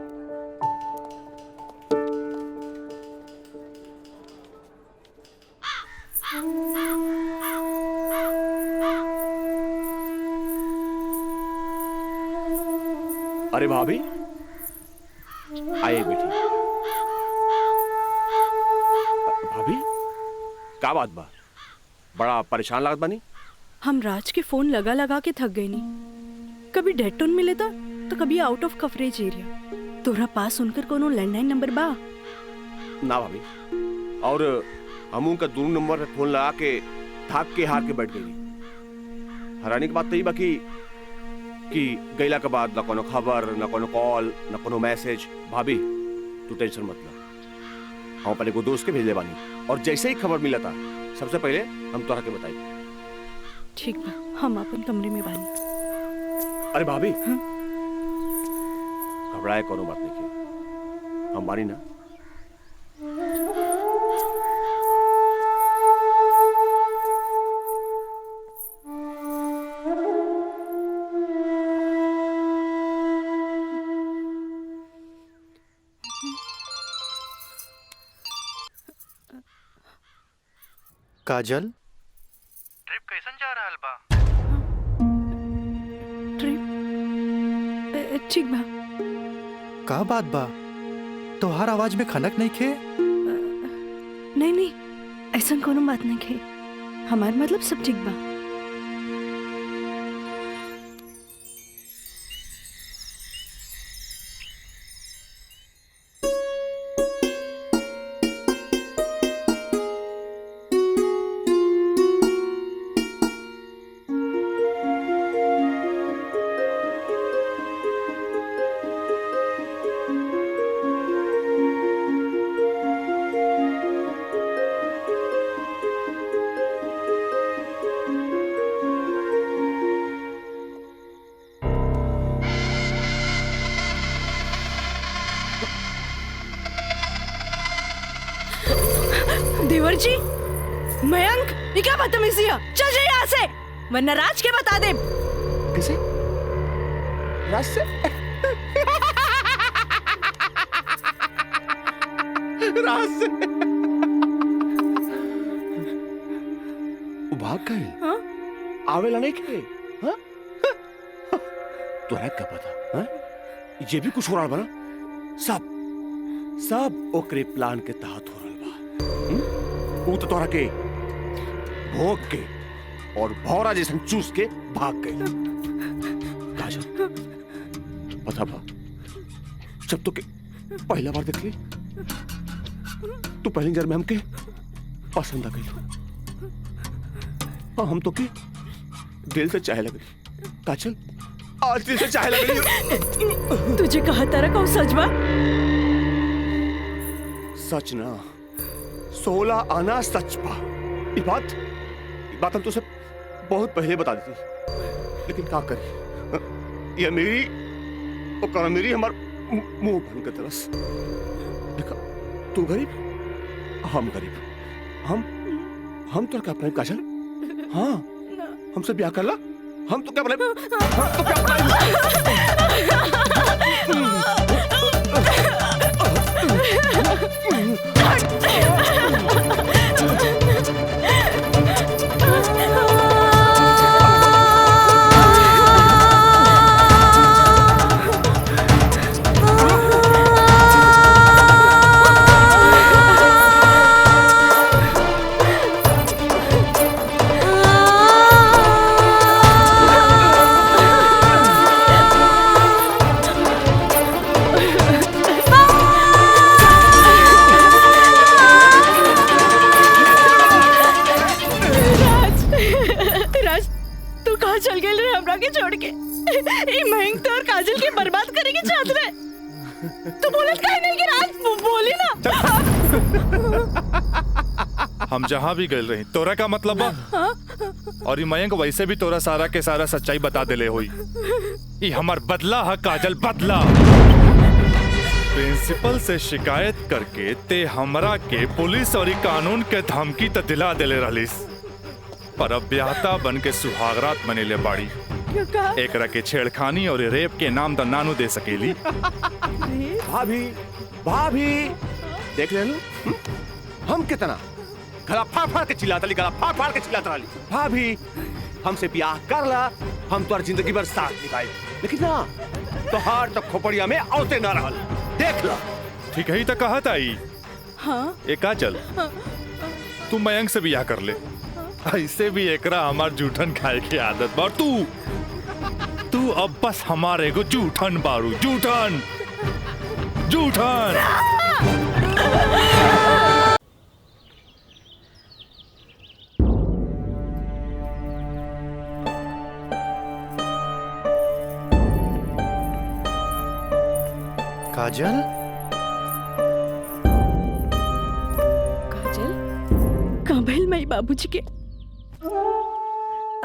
अरे भाभी आइए बेटी। भाभी का बात बा? बड़ा परेशान लागत बानी। हम राज के फोन लगा लगा के थक गए नहीं। कभी डेड टोन मिले था तो कभी आउट ऑफ कवरेज एरिया। तोरा पास उनकर कोनो लैंडलाइन नंबर बा? ना भाभी, और हम उनका दूर नंबर पे फोन लगा के थक के हार के बैठ गई। हैरानी की बात तो ये बाकी कि गईला के बाद ना कोनो खबर, ना कोनो कॉल, ना कोनो मैसेज। भाभी तू टेंशन मत ले, हम अपने को दोस्त के भेजले बानी और जैसे ही खबर मिला था सबसे पहले हम तोरा के बताई। ठीक बा, हम अपन कमरे में बानी। अरे भाभी घबराए कोनो बात नहीं की, हम बानी ना। काजल, ट्रिप कैसन जा रहल बा? ट्रिप ठीक बा। का बात बा? तोहार आवाज में खनक नहीं खे? नहीं नहीं, ऐसा कोनो बात नहीं खे। हमार मतलब सब ठीक बा। देवर जी, मयंक, ये क्या बदतमीजी है? चल जाइए यहाँ से, वरना राज के बता दे। किसे? राज से? राज से? वो भाग गए? हाँ? आवेला नहीं खे? हाँ? तुहरा क्या पता? हाँ? ये भी कुछ हो रहा बना? सब ओकरे प्लान के तहत हो रहा बा। वो तो तोरा के भोग के और भौरा जैसन चूस के भाग गए। काजल, पता बा, जब तो के पहला बार देख ली तो पहली नजर में हमके पसंद आ गई। और हम तो के दिल से चाहे लगे। काजल, आज दिल से चाहे लगे। तुझे कहा तारा कौन सच बा? सच ना, 16 आना सच बा। ये बात हम तुझसे बहुत पहले बता दी थी, लेकिन क्या करी, ये मेरी और मेरी हमार मुंह बन के तरस। देखा, तू गरीब, हम गरीब, हम तो क्या अपने काजल? हाँ, हमसे ब्याह कर ला, हम तो क्या अपने, हम तो क्या चल गए रे हमरा के छोड़ के। ई महंग तो और काजल के बर्बाद करेंगे चाहत रहे। तू बोलत काहे नहीं कि राज बोली ना। हम जहाँ भी गए रही, तोरा का मतलब बा? और ये मयंक वैसे भी तोरा सारा के सारा सच्चाई बता देले होई। ये हमार बदला है काजल, बदला। प्रिंसिपल से शिकायत करके ते हमरा के पुलिस और कानून के धमकी त दिला देले रहलिस, पर अब ब्याहता बन के सुहागरात मनेले बाड़ी। एक के छेड़खानी और रेप के नाम द नानू दे सकेली। भाभी भाभी देख ले लो, हम कितना गला फाड़ फाड़ के चिल्लाता ली, गला फाड़ फाड़ के चिल्लाता रही। भाभी हमसे ब्याह कर ला, हम तुम्हारी जिंदगी भर साथ निभाए, लेकिन ना तोहार तो खोपड़िया में औते ना रहल। देख ला। ठीक है ही तो कहत आई। हाँ ए काजल, तू मयंक से ब्याह कर ले, ऐसे भी एकरा हमार जूठन खाए की आदत बा। तू अब बस हमारे को जूठन बारू, जूठन जूठन। काजल, काजल, का भइल माई बाबूजी के?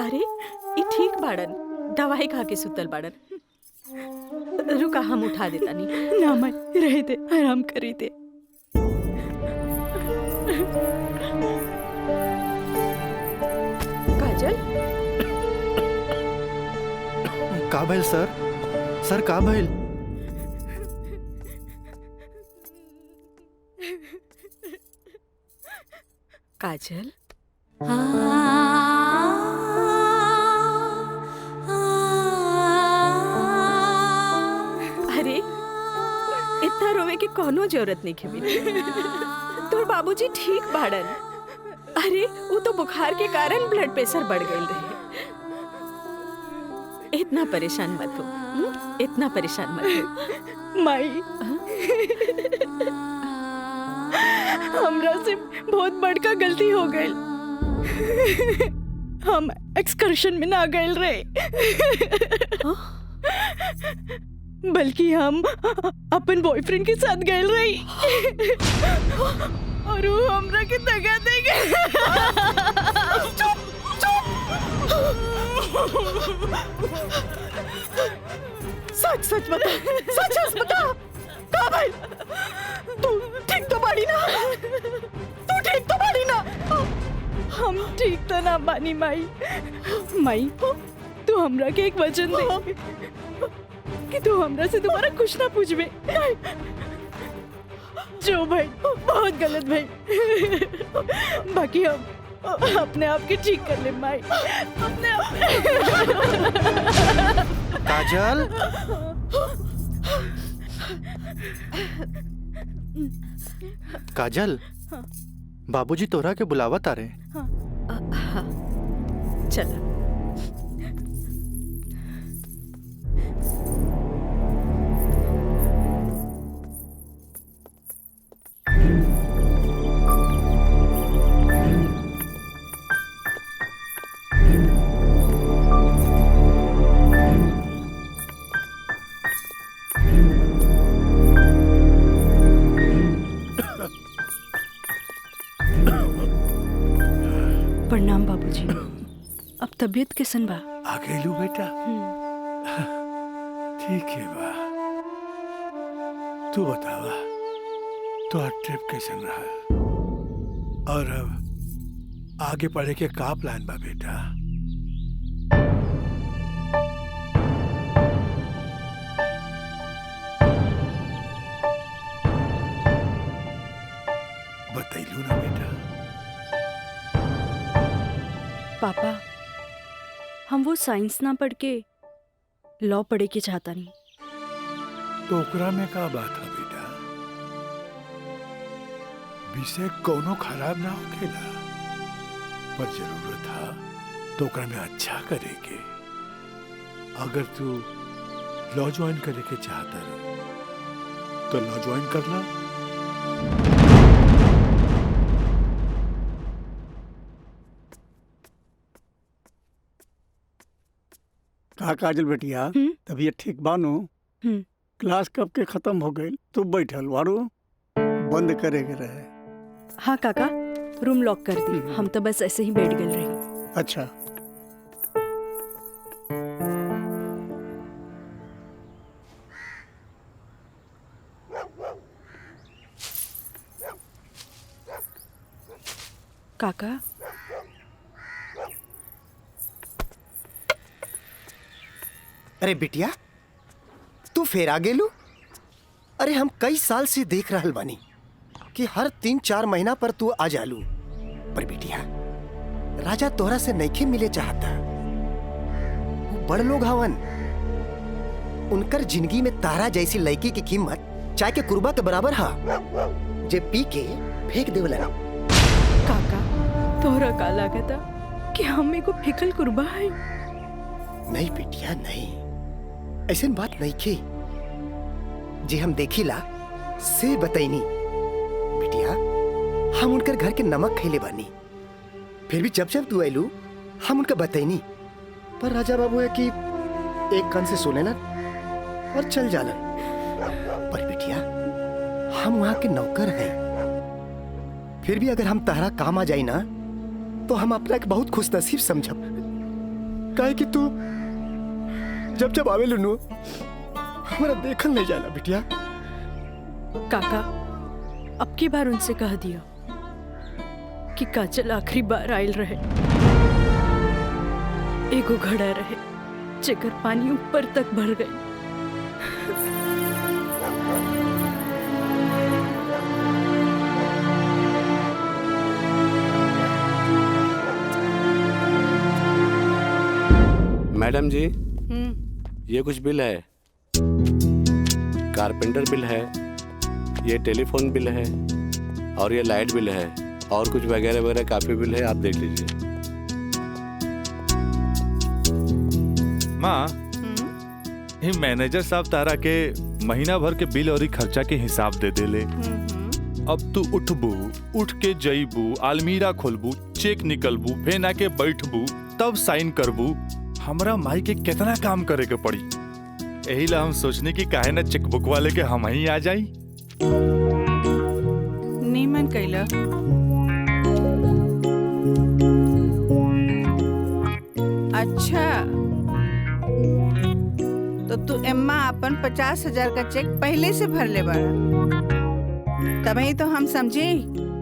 अरे ये ठीक बाड़न, दवाई खा के सुतल बाड़न। रुका हम उठा देता नहीं। ना माई, रह दे, आराम करी दे। काजल, का भइल सर? सर का भइल? काजल, अरे इतना रोवे की कोनो जरूरत नहीं खेबी। तोर बाबूजी ठीक बाड़न। अरे वो तो बुखार के कारण ब्लड प्रेशर बढ़ गई रहे। इतना परेशान मत हो, इतना परेशान मत हो। माई हमरा से बहुत बड़का गलती हो गई। हम एक्सकर्शन में ना गए रहे, बल्कि हम अपन बॉयफ्रेंड के साथ गए रही और वो हमरा के दगा दे गए। सच सच बता, सच सच बता, का भाई तू ठीक तो बाड़ी ना? तू ठीक तो बाड़ी ना? हम ठीक तो ना बानी माई। माई तू हमरा के एक वचन दे कि तू हमरा से दोबारा कुछ ना पूछबे। जो भाई बहुत गलत भाई, बाकी हम अपने आप के ठीक कर ले माई, अपने आप। काजल, काजल, बाबूजी तोरा के बुलावत आ रहे। चल प्रणाम बाबूजी। अब तबीयत कैसन बा? आ गइलू बेटा? ठीक है बा। तू बतावा तो ट्रिप कैसन रहा, और अब आगे पढ़े के का प्लान बा बेटा? बतैलू ना बेटा? पापा हम वो साइंस ना पढ़ के लॉ पढ़े के चाहता नहीं। तो ओकरा में का बात है बेटा? विषय कोनो खराब ना होखेला, पर जरूरत है तो ओकरा में अच्छा करे के। अगर तू लॉ ज्वाइन करे के चाहता रहो तो लॉ ज्वाइन कर ला। का काजल बेटिया, तबीयत ठीक बानो? क्लास कब के खत्म हो गई? तू बैठल वारू, बंद करे के रहे। हाँ काका, रूम लॉक कर दी। हम तो बस ऐसे ही बैठ गए रही। अच्छा काका अरे बिटिया तू फेर आ गेलू। अरे हम कई साल से देख रहल बानी कि हर 3-4 महीना पर तू आ जालू, पर बिटिया राजा तोहरा से नइखे मिले चाहता। वो बड़ लोग हवन, उनकर जिंदगी में तारा जैसी लड़की की कीमत चाय के कुर्बा के बराबर हा, जे पी के फेंक देवला। काका तोहरा का लागता कि हम एगो फेकल कुर्बा है? नहीं बिटिया नहीं, ऐसन बात नहीं की। जे हम देखिला से बताइनी बिटिया, हम उनकर घर के नमक खैले बानी, फिर भी जब जब तू आयलू हम उनका बताइनी, पर राजा बाबू है कि एक कान से सुनेला और चल जालन। पर बिटिया हम वहां के नौकर हैं, फिर भी अगर हम तहरा काम आ जाई ना तो हम अपना के बहुत खुश नसीब समझब, काहे कि तू जब जब आवे लुनू हमारा देखल नहीं जाला बिटिया। काका अब की बार उनसे कह दिया कि काजल आखिरी बार आयल रहे, एगो घड़ा रहे जेकर पानी ऊपर तक भर गई। मैडम जी ये कुछ बिल है, कारपेंटर बिल है, ये टेलीफोन बिल है और ये लाइट बिल है और कुछ वगैरह वगैरह काफी बिल है, आप देख लीजिए। माँ ये मैनेजर साहब तारा के महीना भर के बिल और खर्चा के हिसाब दे देले। अब तू उठबू, उठ के जईबू, अलमीरा खोलबू, चेक निकलबू, फेन आके बैठबू, तब साइन करबू। हमरा माई के कितना काम करे के पड़ी, यही ला हम सोचने की काहे ना चेकबुक वाले के हम ही आ जाई। नीमन कैला। अच्छा तो तू एम्मा अपन 50,000 का चेक पहले से भर ले बाड़ा, तभी तो हम समझे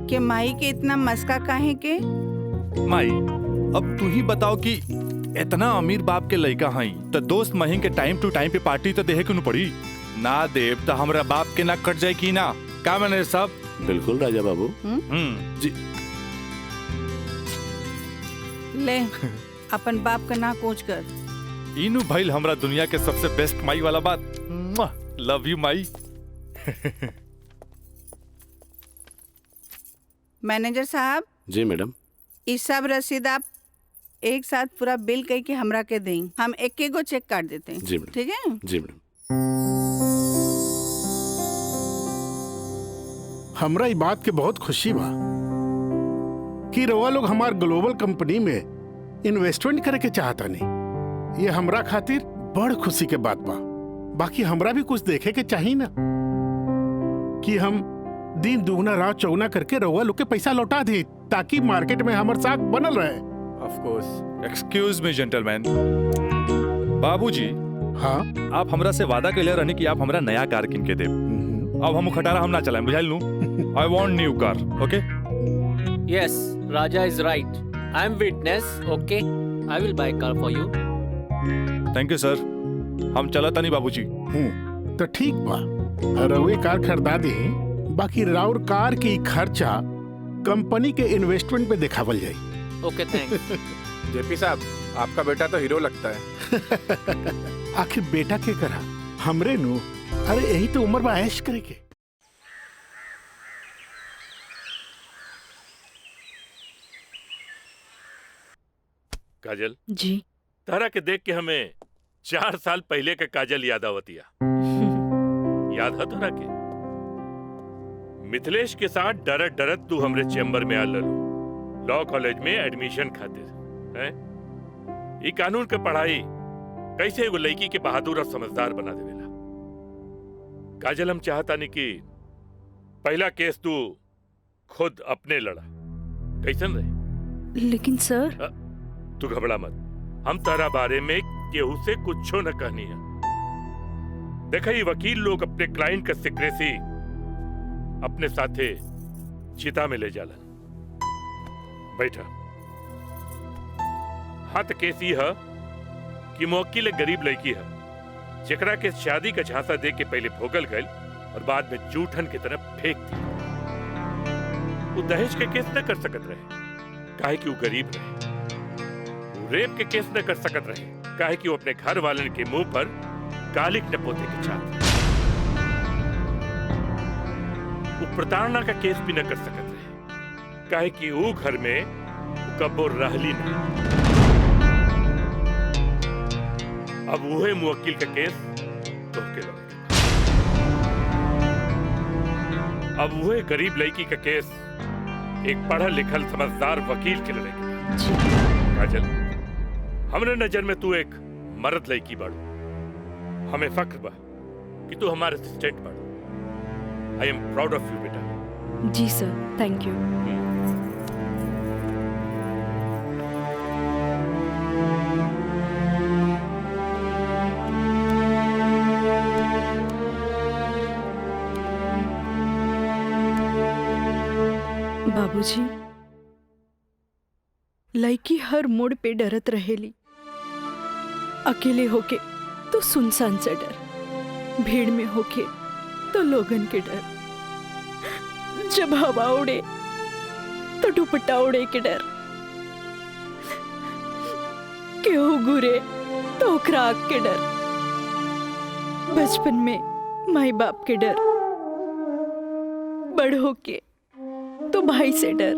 कि माई के इतना मस्का काहे के। माई अब तू ही बताओ कि इतना अमीर बाप के लड़का हई तो दोस्त महीन के टाइम टू टाइम पे पार्टी तो देहे क्यों पड़ी ना, देव तो हमरा बाप के ना कट जाए की ना, का मैंने सब। बिल्कुल राजा बाबू। जी ले अपन बाप का ना कोच कर। इनू भाई हमरा दुनिया के सबसे बेस्ट माई वाला बात। Love you Mai. मैनेजर साहब। जी मैडम। इस सब रसीद आप एक साथ पूरा बिल कह के हमरा के दें, हम एक गो चेक काट देते हैं। जी मैडम। ठीक है जी मैडम। हमरा ई बात के बहुत खुशी बा कि रवा लोग हमार ग्लोबल कंपनी में इन्वेस्टमेंट करे के चाहता नहीं। ये हमरा खातिर बड़ खुशी के बात बा। बाकी हमरा भी कुछ देखे के चाहिए ना कि हम दिन दुगना रात चौगुना करके रवा लोग के पैसा लौटा दे, ताकि मार्केट में हमार साख बनल रहे। Of course. Excuse me, gentleman. बाबूजी, हाँ आप हमरा से वादा कैले रहनी कि आप हमरा नया कार किन के देब। अब हम खटारा हम ना चलाएं, बुझाइल नू? I want new car, okay? Yes, Raja is right. I am witness. Okay, I will buy car for you. Thank you, sir. हम चला तनी बाबूजी। तो ठीक बा, रवे कार खरीदा दे, बाकी राउर कार की खर्चा कंपनी के इन्वेस्टमेंट पे दिखावल जाए। ओके थैंक्स। जेपी साहब आपका बेटा तो हीरो लगता है। आखिर बेटा के करा हमरे नु, अरे यही तो उम्र में ऐश करे के। काजल जी तारा के देख के हमें 4 साल पहले के काजल याद आवतिया। याद है तारा के मिथिलेश के साथ डरत डरत तू हमरे चेम्बर में आ ललू लॉ कॉलेज में एडमिशन खातिर हैं? ई कानून के पढ़ाई कैसे एगो लड़की के बहादुर और समझदार बना देवेला। काजल हम चाहता नहीं कि पहला केस तू खुद अपने लड़ा, कैसन रहे? लेकिन सर तू घबरा मत, हम तारा बारे में केहू से कुछो न कहनी है। देखा ये वकील लोग अपने क्लाइंट का सिक्रेसी अपने साथे चिता में ले जालन। बैठा। हाँ तो केस ये है कि मुवक्किल एक गरीब लड़की है जेकरा के शादी का झांसा दे के पहले भोगल गए और बाद में जूठन की तरफ फेंक दी। वो दहेज के केस न कर सकत रहे काहे कि वो गरीब रहे। वो रेप के केस न कर सकत रहे काहे कि वो अपने घर वालन के मुंह पर कालिक न पोते के चाहते। वो प्रताड़ना का केस भी न कर सकत रहे काहे कि वो घर में कबो रहली नहीं। अब वही मुवक्किल का केस तो के लगे। अब वही गरीब लड़की का केस एक पढ़ल लिखल समझदार वकील के लड़ेगी। काजल, हमरे नजर में तू एक मर्द लड़की बाड़ू। हमें फख्र बा कि तू हमारे असिस्टेंट बाड़ू। आई एम प्राउड ऑफ यू बेटा। जी सर, थैंक यू। बाबूजी, लड़की हर मोड़ पे डरत रहेली। अकेले होके तो सुनसान से डर, भीड़ में होके तो लोगन के डर, जब हवा उड़े तो दुपट्टा उड़े के डर, केहू गुरे तो ओकरा आग के डर, बचपन में माई बाप के डर, बड़ होके तो भाई से डर।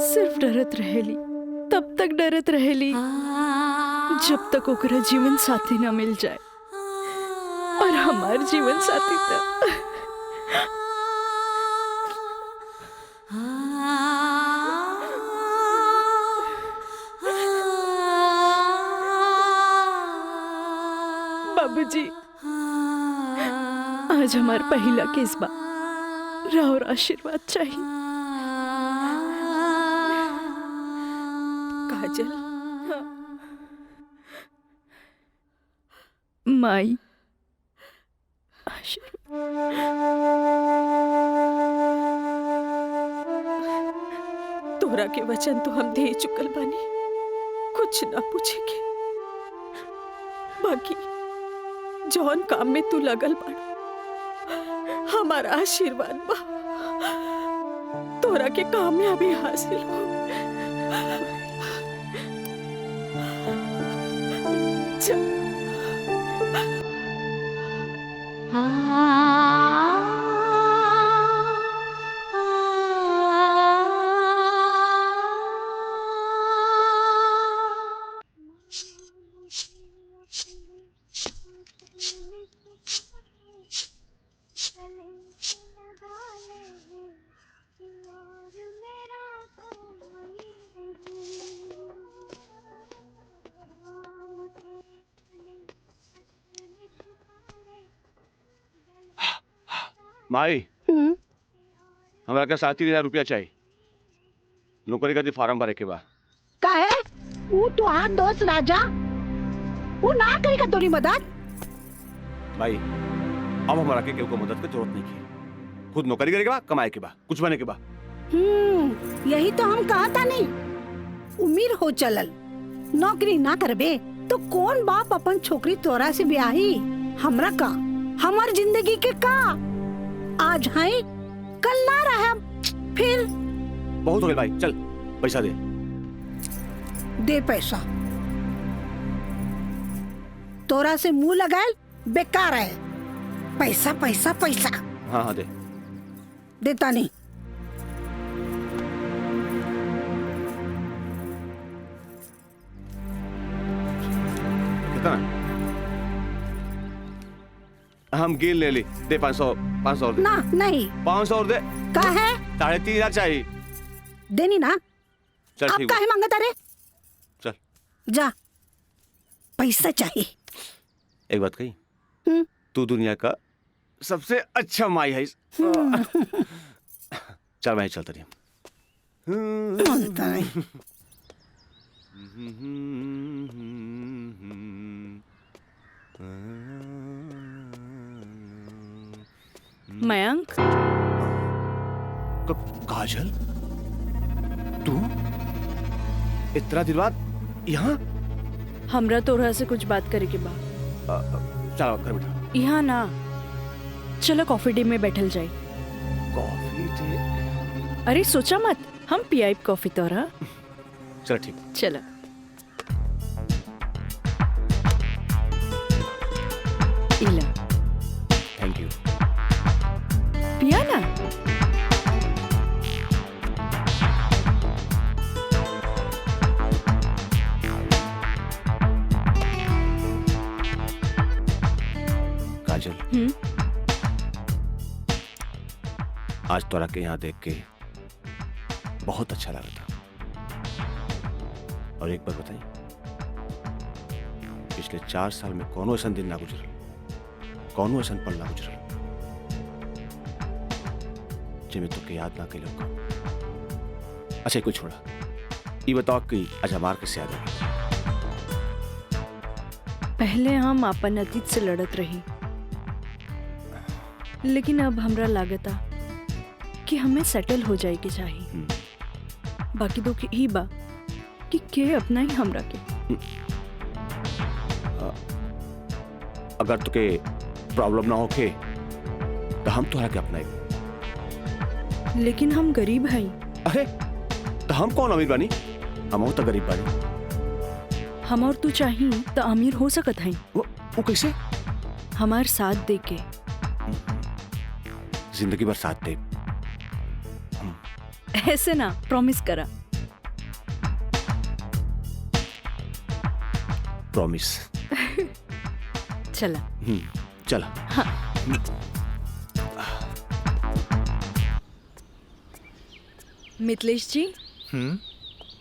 सिर्फ डरत रहेली, तब तक डरत रहेली जब तक ओकरा जीवन साथी ना मिल जाए। और हमार जीवन साथी तो बाबूजी, आज हमार पहला केस बा, राउर आशीर्वाद चाहिए। काजल, माई तोरा के वचन तो हम दे चुकल बानी, कुछ ना पूछेगे। बाकी जौन काम में तू लगल बाड़ा, हमारा आशीर्वाद बा तोरा के कामयाबी हासिल हो। चल। माई, हमारा का 7,000 रुपया चाहिए। नौकरी का फार्म भरे के बाद का है वो तो हाथ दोस्त राजा वो ना करेगा तोरी मदद। भाई, अब हमारा के केहू को मदद की जरूरत नहीं की। खुद नौकरी करे के बाद, कमाए के बाद, कुछ बने के बाद। यही तो हम कहा था नहीं। उम्र हो चलल, नौकरी ना करबे तो कौन बाप अपन छोकरी तोरा से ब्याही। हमरा का, हमार जिंदगी के का, आज है कल ना रहा। फिर बहुत हो गया भाई, चल पैसा दे। दे पैसा, तोरा से मुंह लगाए बेकार है। पैसा पैसा पैसा। हाँ हाँ दे। देता नहीं। कितना? हम गिन ले ली। दे 500 और दे। ना नहीं, 500 और दे। का है? 3,500 चाहिए। देनी ना। चल आप ठीक काहे मांगता रे? चल जा, पैसा चाहिए। एक बात कही, तू दुनिया का सबसे अच्छा माई है। चल मैं चलता रही। मयंक, काजल, तू इतना दिन बाद यहाँ? हमरा तोरा से कुछ बात करे के बा। चलो घर बैठा। यहाँ ना, चलो कॉफी डे में बैठल जाए। Coffee day? अरे सोचा मत, हम पियाई कॉफी तोरा। चलो ठीक। चलो। इला। Thank you. पिया ना। काजल, आज तोरा के यहाँ देख के बहुत अच्छा लगा था। और एक बार बताई, पिछले 4 साल में कौनो ऐसा दिन ना गुजरल, कौनो ऐसा पल ना गुजरल जिसमें तुके याद ना कैलो। अच्छा कोई छोड़ा, ये बताओ कि आज हमार कैसे याद आई? पहले हम अपन अतीत से लड़त रही, लेकिन अब हमरा लागता कि हमें सेटल हो जाए के चाहिए। बाकी तो ही बा कि के अपना ही हमरा के। अगर तुके प्रॉब्लम ना होके तो हम तोहरा के अपनाए। लेकिन हम गरीब हैं। अरे तो हम कौन अमीर बानी? हम तो गरीब बानी। हम और तू चाहिए तो अमीर हो सकत हैं। वो कैसे? हमार साथ दे के। जिंदगी भर साथ दे। ऐसे ना, प्रॉमिस करा। प्रॉमिस। चला। चला। हाँ। मितलेश जी,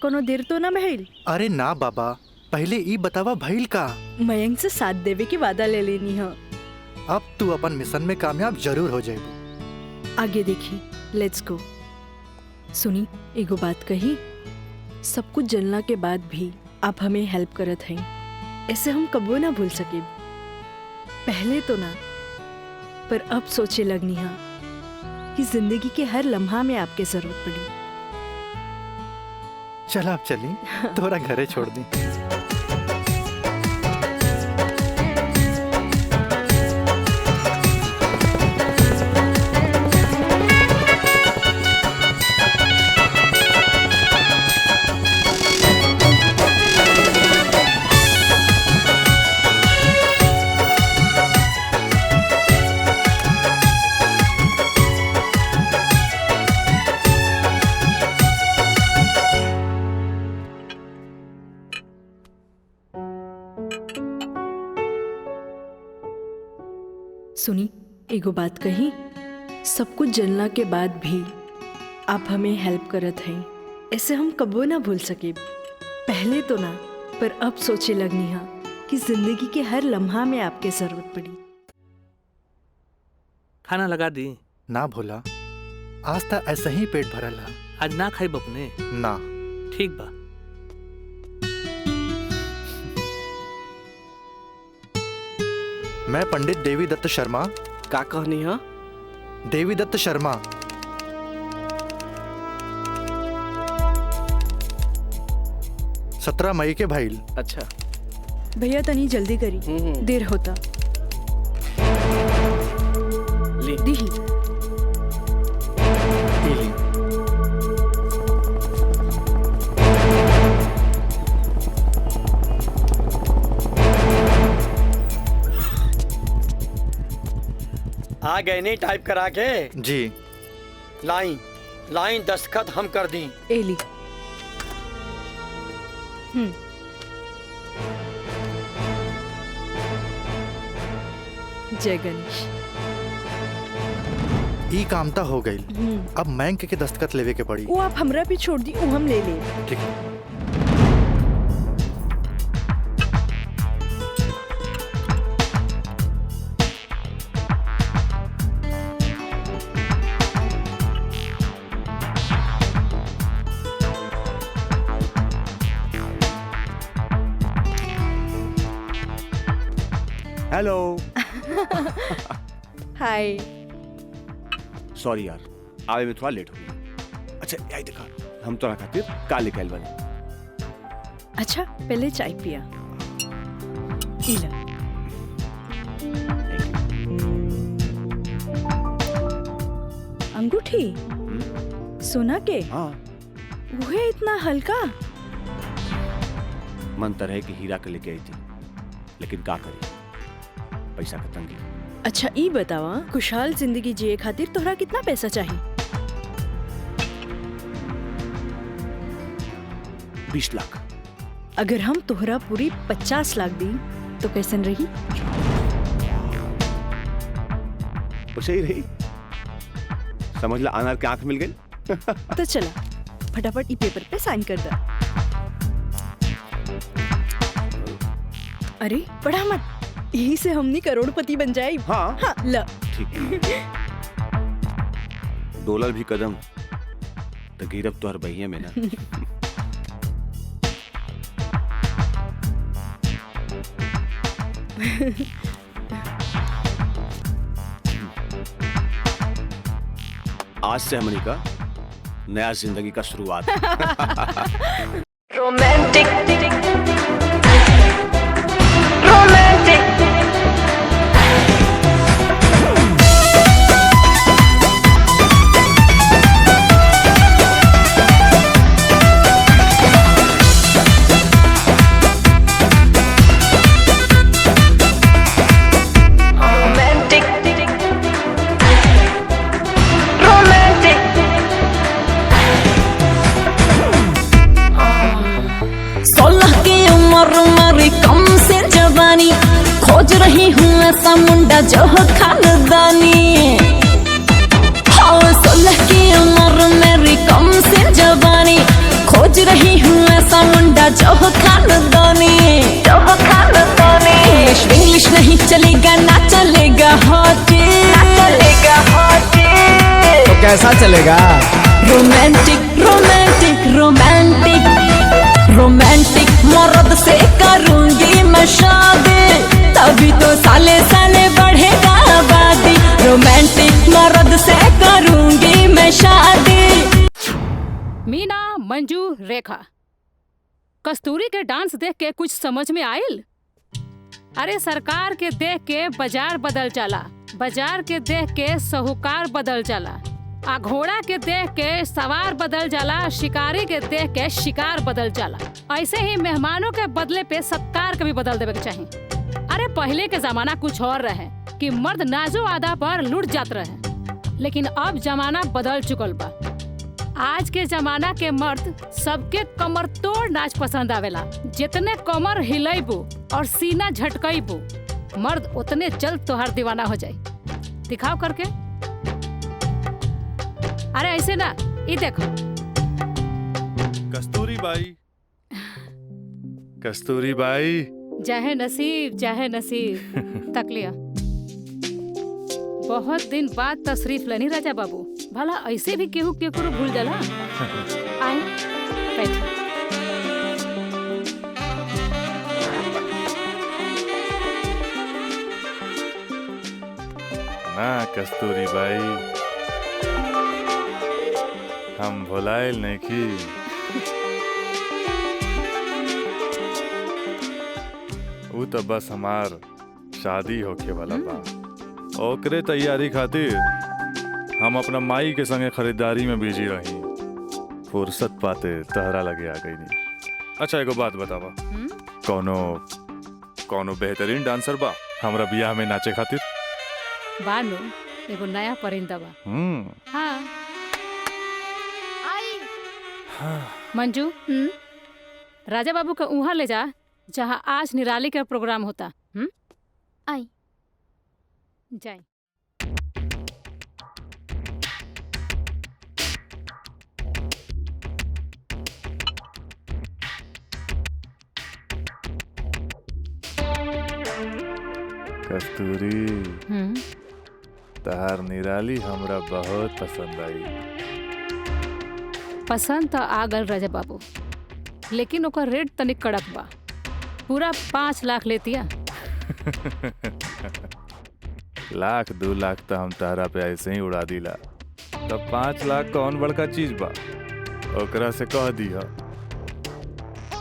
कोनो देर तो ना भइल? अरे ना बाबा, पहले ई बतावा भइल का? मयंक से साथ देवे के वादा ले लेनी है। अब तू अपन मिशन में कामयाब जरूर हो जाएगी। आगे देखी, लेट्स गो। सुनी, एगो बात कही, सब कुछ जलना के बाद भी आप हमें हेल्प करत हैं, ऐसे हम कबो ना भूल सके। पहले तो ना, पर अब सोचे लगनी है कि जिंदगी के हर लम्हा में आपके जरूरत पड़ी। चल आप चली, थोड़ा घरे छोड़ दी। सुनी, एगो बात कही, सब कुछ जलना के बाद भी आप हमें हेल्प करत हैं, ऐसे हम कबो ना भूल सके। पहले तो ना, पर अब सोचे लगनी है कि जिंदगी के हर लम्हा में आपके जरूरत पड़ी। खाना लगा दी? ना भोला, आज तक ऐसा ही पेट भरल है। आज ना खाई बपने? ना। ठीक बा। मैं पंडित देवी दत्त शर्मा। का कहनी है? देवी दत्त शर्मा। सत्रह मई के भाईल। अच्छा भैया तनी जल्दी करी, देर होता। ली। दी। आ गए नहीं टाइप करा के? जी। लाइन लाइन दस्तखत हम कर दी। एली। जय गणेश। ई कामता हो गई। अब बैंक के दस्तखत लेवे के पड़ी। वो आप हमरा भी छोड़ दी, वो हम ले ले। ठीक है। हेलो। हाय। सॉरी यार, आवे में थोड़ा लेट हो गया। अच्छा यही देखा, हम तो खातिर का लिखाइल बने। अच्छा पहले चाय पिया। इला अंगूठी सोना के? हाँ। वह इतना हल्का? मन तो रहे कि हीरा के लेके आई थी, लेकिन का करी, पैसा का तंगी। अच्छा ई बतावा, खुशहाल जिंदगी जिए खातिर तोहरा कितना पैसा चाहिए? 20 लाख। अगर हम तोहरा पूरी 50 लाख दी तो कैसन रही? वैसे ही रही, समझ ला अनार के आंख मिल गई। तो चला फटाफट ई पेपर पे साइन कर दा। अरे पढ़ा मत, यही से हमनी करोड़पति बन जाए। हाँ, हाँ ल ठीक। डोलर भी कदम तो गिरब तो हर बहिया में ना। आज से हमनी का नया जिंदगी का शुरुआत। रोमांटिक खोज रही हूँ ऐसा मुंडा जो हो खानदानी। हाँ 16 की उम्र मेरी कम से जवानी, खोज रही हूँ ऐसा मुंडा जो हो खानदानी। इंग्लिश नहीं चलेगा, ना चलेगा हॉटी, तो कैसा चलेगा? रोमांटिक रोमांटिक रोमांटिक रोमांटिक मर्द से करूंगी मैं शादी, तभी तो साले साले बढ़ेगा आबादी। रोमांटिक मर्द से करूंगी मैं शादी। मीना, मंजू, रेखा, कस्तूरी के डांस देख के कुछ समझ में आयल? अरे सरकार के देख के बाजार बदल जाला, बाजार के देख के साहूकार बदल जाला, आ घोड़ा के देख के सवार बदल जाला, शिकारी के देख के शिकार बदल जाला। ऐसे ही मेहमानों के बदले पे सत्कार के भी बदल देवे के चाहिए। अरे पहले के जमाना कुछ और रहे कि मर्द नाजो आदा पर लुट जात रहे, लेकिन अब जमाना बदल चुकल बा। आज के जमाना के मर्द सबके कमर तोड़ नाच पसंद आवेला। जितने कमर हिलेबू और सीना झटकईबू, मर्द उतने जल्द तोहार दीवाना हो जाए। दिखाओ करके। अरे ऐसे ना, ये देखो। कस्तूरी बाई, कस्तूरी बाई। चाहे नसीब चाहे नसीब तक लिया। बहुत दिन बाद तशरीफ लेनी राजा बाबू। भला ऐसे भी केहू केकरो भूल जाला? आए बैठो। ना कस्तूरी बाई, हम भुलाइल नहीं की। वो तो बस हमार शादी होके वाला बा, ओकरे तैयारी खातिर हम अपना माई के संगे खरीदारी में बिजी रही। फुर्सत पाते तहरा लगे आ गई नहीं। अच्छा एगो बात बतावा, कौनो बेहतरीन डांसर बा हमरा बियाह में नाचे खातिर? बानो एगो नया परिंदा बा। हाँ। मंजू, राजा बाबू का उहाँ ले जा जहाँ आज निराली का प्रोग्राम होता। आई जाए। कस्तूरी, तहार निराली हमरा बहुत पसंद आई। पसंद तो आ गल राजा बाबू, लेकिन ओकर रेट तनिक कड़क बा। पूरा 5 लाख लेतिया। लाख 2 लाख तो हम तारा पे ऐसे ही उड़ा दिला, तब 5 लाख कौन बड़का चीज बा? ओकरा से कह दिया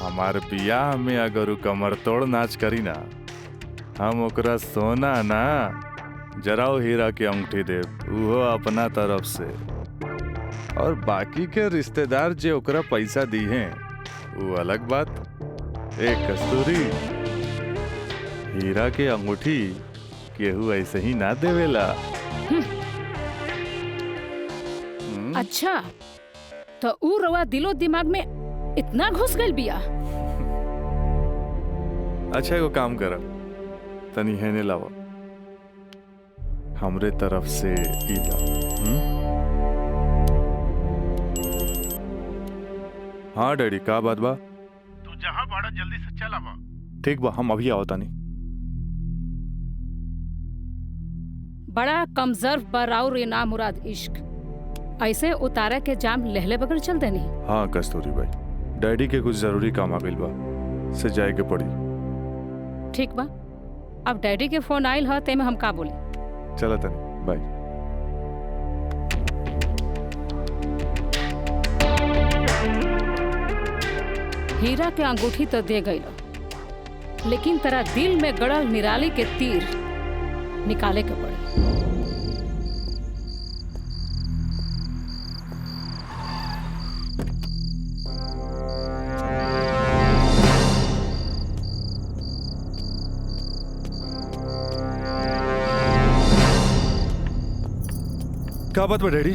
हमार बियाह में अगर उ कमर तोड़ नाच करी ना, हम ओकरा सोना ना जराओ हीरा के अंगूठी दे, उहो अपना तरफ से। और बाकी के रिश्तेदार जे ओकरा पैसा दी हैं वो अलग बात। एक कस्तूरी, हीरा के अंगूठी केहू ऐसे ही ना देवेला। अच्छा, तो ऊ रवा दिलो दिमाग में इतना घुस गइल बिया। अच्छा एगो काम कर, तनी हेने लावा, हमरे तरफ से ई ला। हाँ डैडी, का बात बा? तू जहाँ बड़ा जल्दी से चल आवा। ठीक बा, हम अभी आओ तानी। बड़ा कमजोर बराउर ये ना मुराद इश्क, ऐसे उतारा के जाम लहले बगैर चल देनी। हाँ कस्तूरी भाई, डैडी के कुछ जरूरी काम आ गइल बा, से जाए के पड़ी। ठीक बा, अब डैडी के फोन आइल ह ते में हम का बोली। चला तनी, बाय। हीरा के अंगूठी तो दे गई, लेकिन तेरा दिल में गड़ल निराली के तीर निकाले के पड़ी। का बात बा डैडी,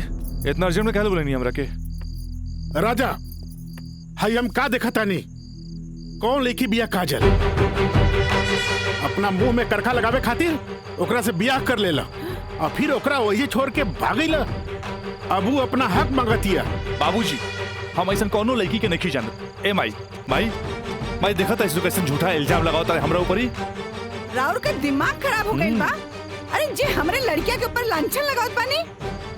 इतना अर्जेंट में काहे बोले नहीं हमरा के? राजा, हाई हम का देखा तानी? कौन लेकी बिया काजल? अपना मुंह में करखा लगावे खातिर ओकरा से बियाह कर लेला और फिर ओकरा वही छोड़ के भागैला। अब वो अपना हक मांगतिया। बाबूजी, हम ऐसा कोनो लड़की के नहीं जानत। ए माई देखा था कैसे झूठा इल्जाम लगाओ तारे हमरा ऊपर ही। राउर का दिमाग खराब हो गइल बा। अरे जे हमरे लड़किया के ऊपर लांछन लगावत बानी।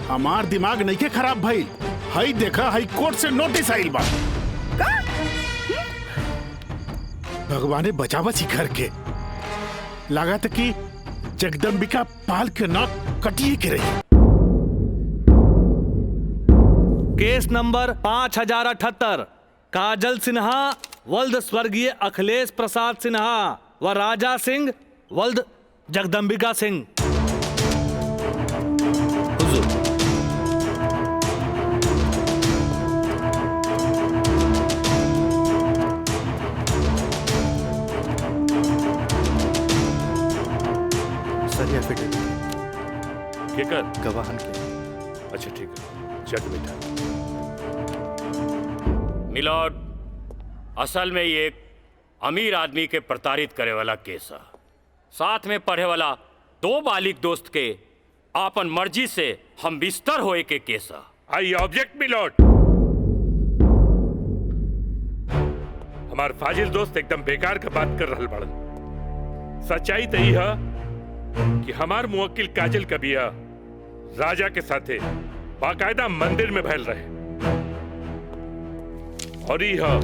हमार दिमाग नहीं के खराब भइल। हाई देखा, हाई कोर्ट से नोटिस आइल बा। भगवाने बचावा घर के। लागत कि जगदम्बिका पाल के नाक कटिए के रही। केस नंबर 5078, काजल सिन्हा वल्द स्वर्गीय अखिलेश प्रसाद सिन्हा व राजा सिंह वल्द जगदम्बिका सिंह। कर गवाहन के। अच्छा ठीक है, चल बेटा। मिलॉर्ड, असल में ये एक अमीर आदमी के प्रताड़ित करे वाला केस है। साथ में पढ़े वाला 2 बालिग दोस्त के आपन मर्जी से हम बिस्तर होए के केस है। I object milord. हमार फाजिल दोस्त एकदम बेकार का बात कर रहल बड़न। सच्चाई तो यही है कि हमार मुवक्किल काजल का बिया राजा के साथे बाकायदा मंदिर में भैल रहे। और यह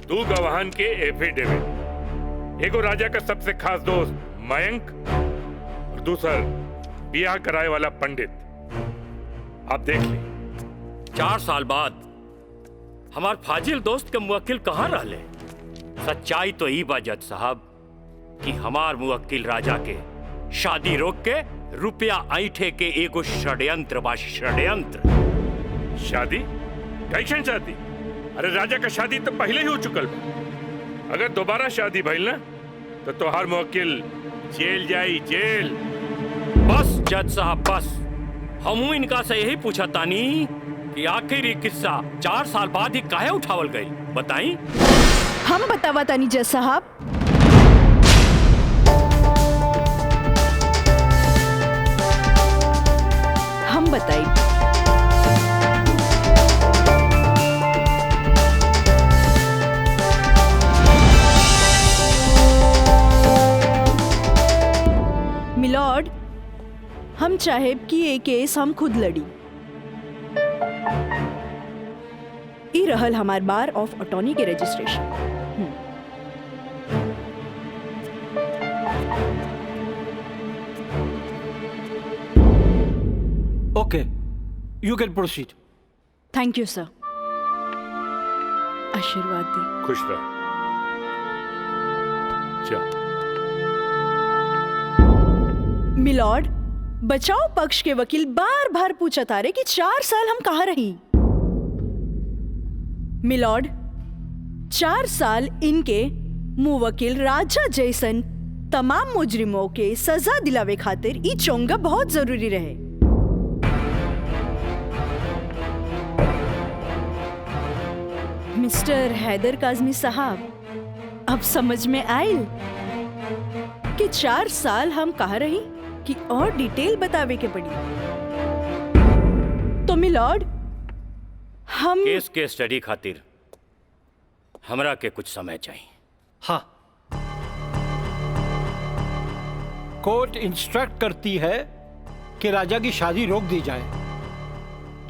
2 गवाहन के एफिडेविट, एगो राजा का सबसे खास दोस्त मयंक और दूसर बियाह कराए वाला पंडित। आप देख ली। 4 साल बाद हमार फाजिल दोस्त के मुवक्किल कहाँ रहले? सच्चाई तो ई बा जज साहब कि हमार मुवक्किल राजा के शादी रोक के रुपया ऐठे के एगो षड्यंत्र बा। षड्यंत्र। शादी? कैसन शादी? अरे राजा का शादी तो पहले ही हो चुकल बा। अगर दोबारा शादी भइल ना तो तोहार मुवक्किल जेल जाई, जेल। बस जज साहब बस। हमू इनका से यही पूछा तानी कि आखिर ये किस्सा 4 साल बाद ही काहे उठावल गई, बताई? हम बतावा तानी जज साहब। हम बताई। मिलॉर्ड, हम चाहेब कि ये केस हम खुद लड़ी। ई रहल हमार बार ऑफ अटॉर्नी के registration. Okay, you can proceed. Thank you sir. आशीर्वाद दी। खुश रह। जा। मिलॉर्ड, बचाओ पक्ष के वकील बार बार पूछा तारे कि 4 साल हम कहाँ रही। मिलॉर्ड, 4 साल इनके मुवकिल राजा जैसन तमाम मुजरिमों के सजा दिलावे खातिर ई चोंगा बहुत जरूरी रहे। मिस्टर हैदर काज़मी साहब, अब समझ में आयल कि 4 साल हम कहाँ रही कि और डिटेल बतावे के पड़ी। तो मिलॉर्ड, हम केस के स्टडी खातिर हमरा के कुछ समय चाहिए। हाँ, कोर्ट इंस्ट्रक्ट करती है कि राजा की शादी रोक दी जाए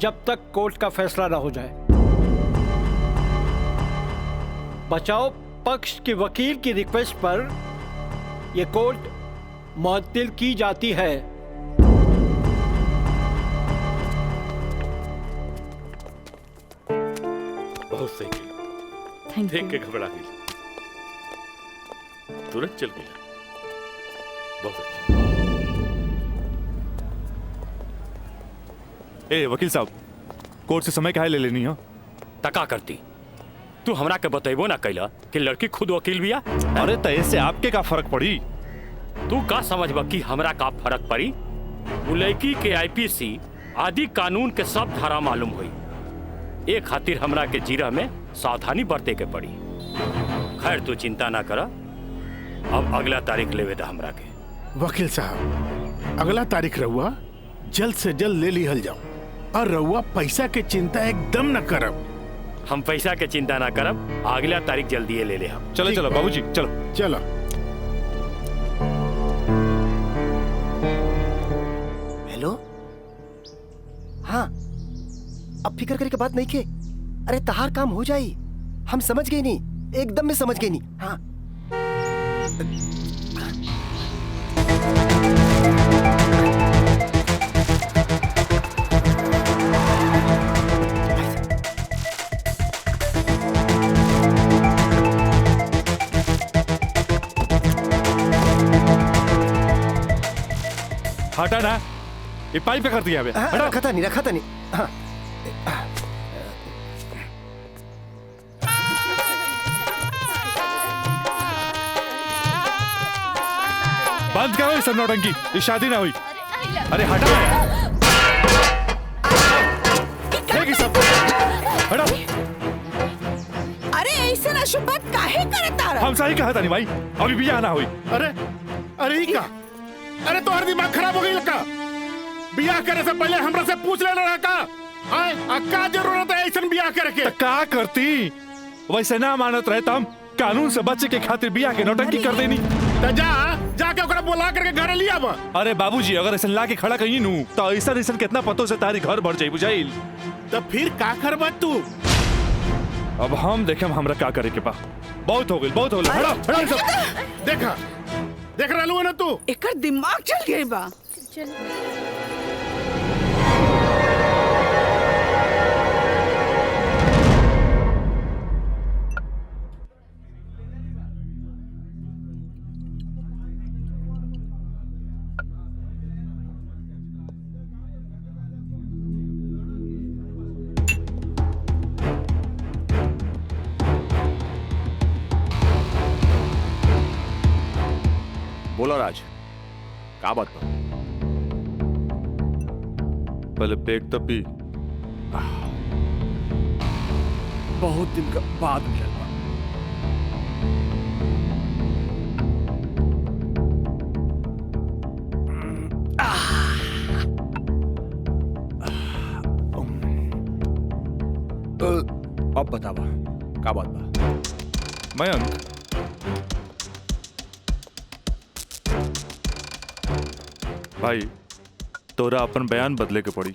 जब तक कोर्ट का फैसला ना हो जाए। बचाओ पक्ष के वकील की रिक्वेस्ट पर यह कोर्ट मुअत्तिल की जाती है। बहुत सही किया। देख के घबरा गई, तुरंत चल गया। बहुत अच्छा। ए वकील साहब, कोर्ट से समय काहे ले लेनी हो? तका करती तू हमरा के बतेबो ना कैला कि लड़की खुद वकील बिया। अरे तय से आपके का फर्क पड़ी? तू का समझबा कि हमरा का फर्क पड़ी? वो लड़की के आईपीसी आदि कानून के सब धारा मालूम हुई। एक खातिर हमरा के जीरा में सावधानी बरते के पड़ी। खैर तू चिंता ना करा, अब अगला तारीख लेवे दा हमरा के। वकील साहब, अगला तारीख रहुआ जल्द से जल्द ले लिहल जाओ, और रहुआ पैसा के चिंता एकदम न करब। हम पैसा के चिंता ना करब, अगला तारीख जल्दी ले ले हम। चलो चलो बाबूजी, चलो चलो। हेलो, हाँ, अब फिक्र करे के बात नहीं के। अरे तहार काम हो जाई, हम समझ गए नहीं, एकदम में समझ गए नहीं। हाँ, हटा ना, ये पाइप पे कर दिया बे। रखा था नहीं। हाँ। बंद करो इस नौटंकी, ये शादी ना हुई। अरे हटा यार। सब हटा। अरे ऐसे ना शुभ बात काहे करता रहा? हम सही कहा था नहीं भाई, अभी भी आना हुई। अरे ही का? अरे तो हर दिमाग खराब हो गई लगा। बियाह करे से पहले हमरा से पूछ लेना रहा का? का जरूरत है ऐसा बियाह करे के? का करती? वैसे ना मानत रहे तम कानून से बचे के खातिर बियाह के नौटंकी कर देनी। तो जाके ओकरा बुला करके घर लिया बा। अरे बाबूजी, अगर ऐसा ला के खड़ा कहीं नू तो ऐसा कितना पतों से तारी घर भर जाई बुझाइल। तो फिर का करबा तू? अब हम देखें हमरा का करे के बा। बहुत हो गई, बहुत हो गई। हटा सब। देखा देख रहा ना तू? एकर दिमाग चल गई बा। बोलो राज, का बात बा? पहले पेट तब भी बहुत दिन का बाद मिलल बा। अब बतावा का बात बा? मयंक, भाई तोरा अपन बयान बदले के पड़ी।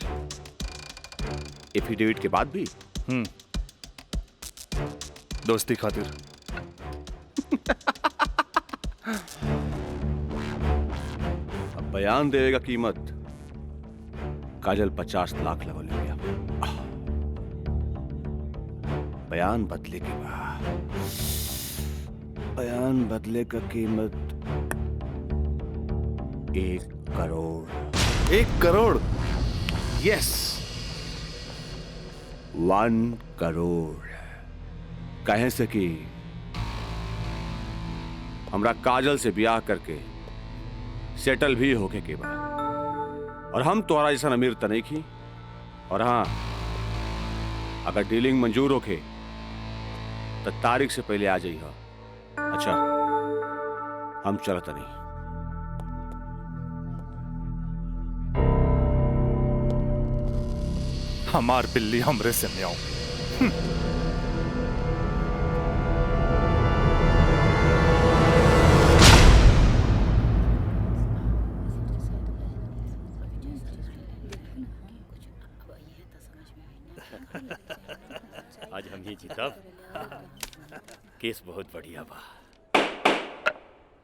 एफिडेविट के बाद भी? दोस्ती खातिर। अब बयान देवे का कीमत काजल 50 लाख लगो ले गया। बयान बदले के बाद बयान बदले का कीमत 1 करोड़। 1 करोड़? यस, 1 करोड़। कहे से कि हमरा काजल से ब्याह करके सेटल भी होके के बाद, और हम तोहरा जैसा अमीर त नहीं की। और हाँ, अगर डीलिंग मंजूर होके तो तारीख से पहले आ जाइए। अच्छा, हम चलत नहीं। हमार बिल्ली हमरे से म्याऊं। आज हम ही जीतब। केस बहुत बढ़िया बा।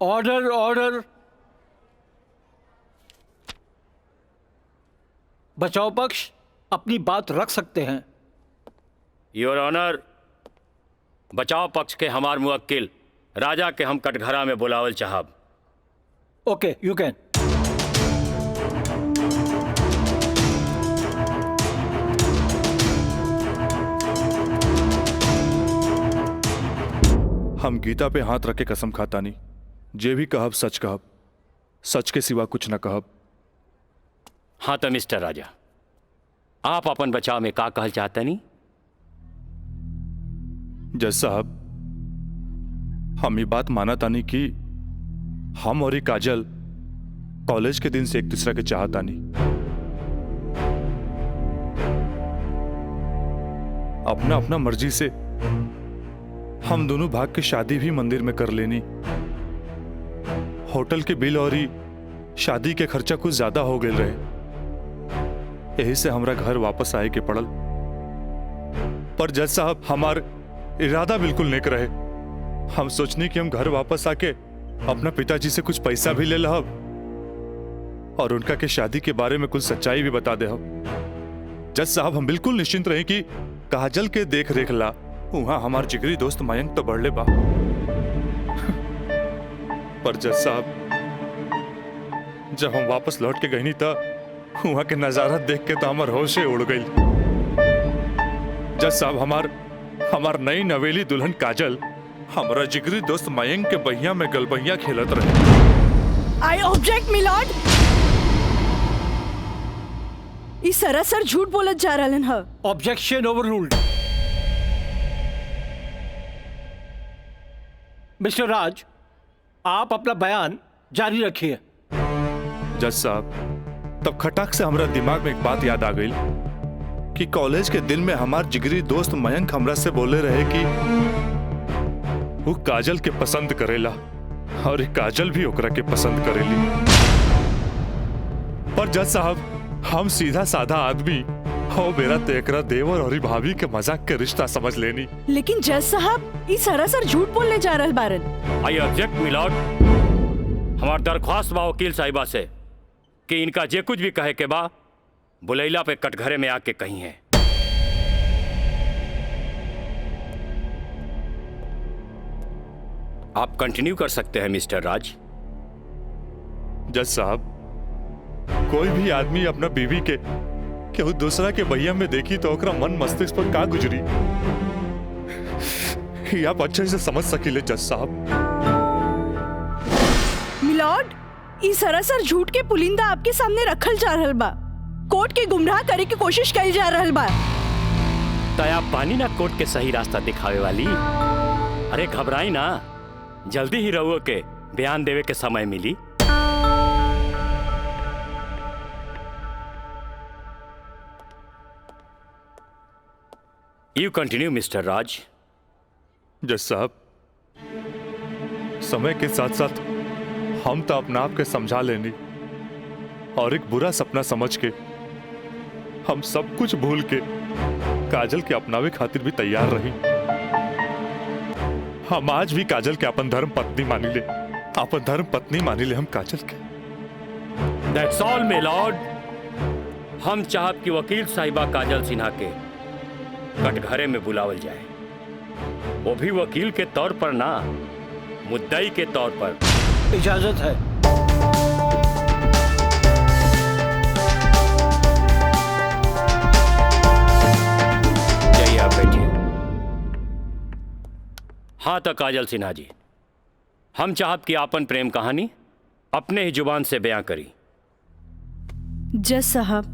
Order order. बचाव पक्ष अपनी बात रख सकते हैं। योर ऑनर, बचाव पक्ष के हमार मुवक्किल राजा के हम कटघरा में बुलावल चाहब। ओके, यू कैन। हम गीता पे हाथ रख के कसम खाता नहीं, जे भी कहब सच कहब, सच के सिवा कुछ न कहब। हाँ तो मिस्टर राजा, आप अपन बचाव में का कहल चाहते नहीं? जज साहब, हम ये बात माना तानी कि हम और ये काजल कॉलेज के दिन से एक दूसरे के चाहता नहीं। अपना अपना मर्जी से हम दोनों भाग के शादी भी मंदिर में कर लेनी। होटल के बिल और ही शादी के खर्चा कुछ ज्यादा हो गए रहे, यही से हमरा घर वापस आए के पड़ल। पर जज साहब, हमार इरादा बिल्कुल नेक रहे। हम सोचनी कि हम घर वापस आके अपना पिताजी से कुछ पैसा भी ले लहब और उनका के शादी के बारे में कुछ सच्चाई भी बता दे। जज साहब, हम बिल्कुल निश्चिंत रहे कि काजल के देख रेख ला वहां हमार जिगरी दोस्त मयंक तो बढ़ले बा। पर जज साहब, जब हम वापस लौट के गई था वहां के नजारा देख के तो हमार होशे उड़ गई। जज साहब, हमार नई नवेली दुल्हन काजल हमारा जिगरी दोस्त मयंक के बहिया में गलबहिया खेलत रहे। I object milord. ई सरासर झूठ बोलत जा रहलन ह। Objection overruled. मिस्टर राज, आप अपना बयान जारी रखिए। जज साहब, तब खटाक से हमारा दिमाग में एक बात याद आ गई कि कॉलेज के दिन में हमार जिगरी दोस्त मयंक हमरा से बोले रहे कि वो काजल के पसंद करेला और काजल भी ओकरा के पसंद करेली। पर जज साहब, हम सीधा साधा आदमी हो मेरा तेकरा देवर और भाभी के मजाक के रिश्ता समझ लेनी। लेकिन जज साहब, ई सरासर झूठ बोलने जा रहल बारन। I object milord. हमार दरख्वास्त बा वकील साहिबा से कि इनका जे कुछ भी कहे के बा बुलैला पे कटघरे में आके कही है। आप कंटिन्यू कर सकते हैं मिस्टर राज। जज साहब, कोई भी आदमी अपना बीवी के केहू दूसरा के भैया में देखी तो ओकरा मन मस्तिष्क पर का गुजरी, ये आप अच्छे से समझ सकीले जज साहब। मिलॉर्ड, ई सरासर झूठ के पुलिंदा आपके सामने रखल जा रहल बा। कोर्ट के गुमराह करे की कोशिश करी जा रहल बा। तया पानी ना कोर्ट के सही रास्ता दिखावे वाली। अरे घबराई ना, जल्दी ही रहुओ के बयान देवे के समय मिली। यू कंटिन्यू मिस्टर राज। जज साहब, समय के साथ साथ हम तो अपना आप के समझा लेनी और एक बुरा सपना समझ के हम सब कुछ भूल के काजल के अपनावे खातिर भी तैयार रही। हम आज भी काजल के अपन धर्म पत्नी मानी ले, अपन धर्म पत्नी मानी ले हम काजल के। That's all, my lord। हम चाहत कि वकील साहिबा काजल सिन्हा के कटघरे में बुलावल जाए, वो भी वकील के तौर पर ना मुद्दई के तौर पर। इजाजत है। जाइए आप बैठिए। हाँ तो काजल सिन्हा जी, हम चाहत कि आपन प्रेम कहानी अपने ही जुबान से बयां करी। जज साहब,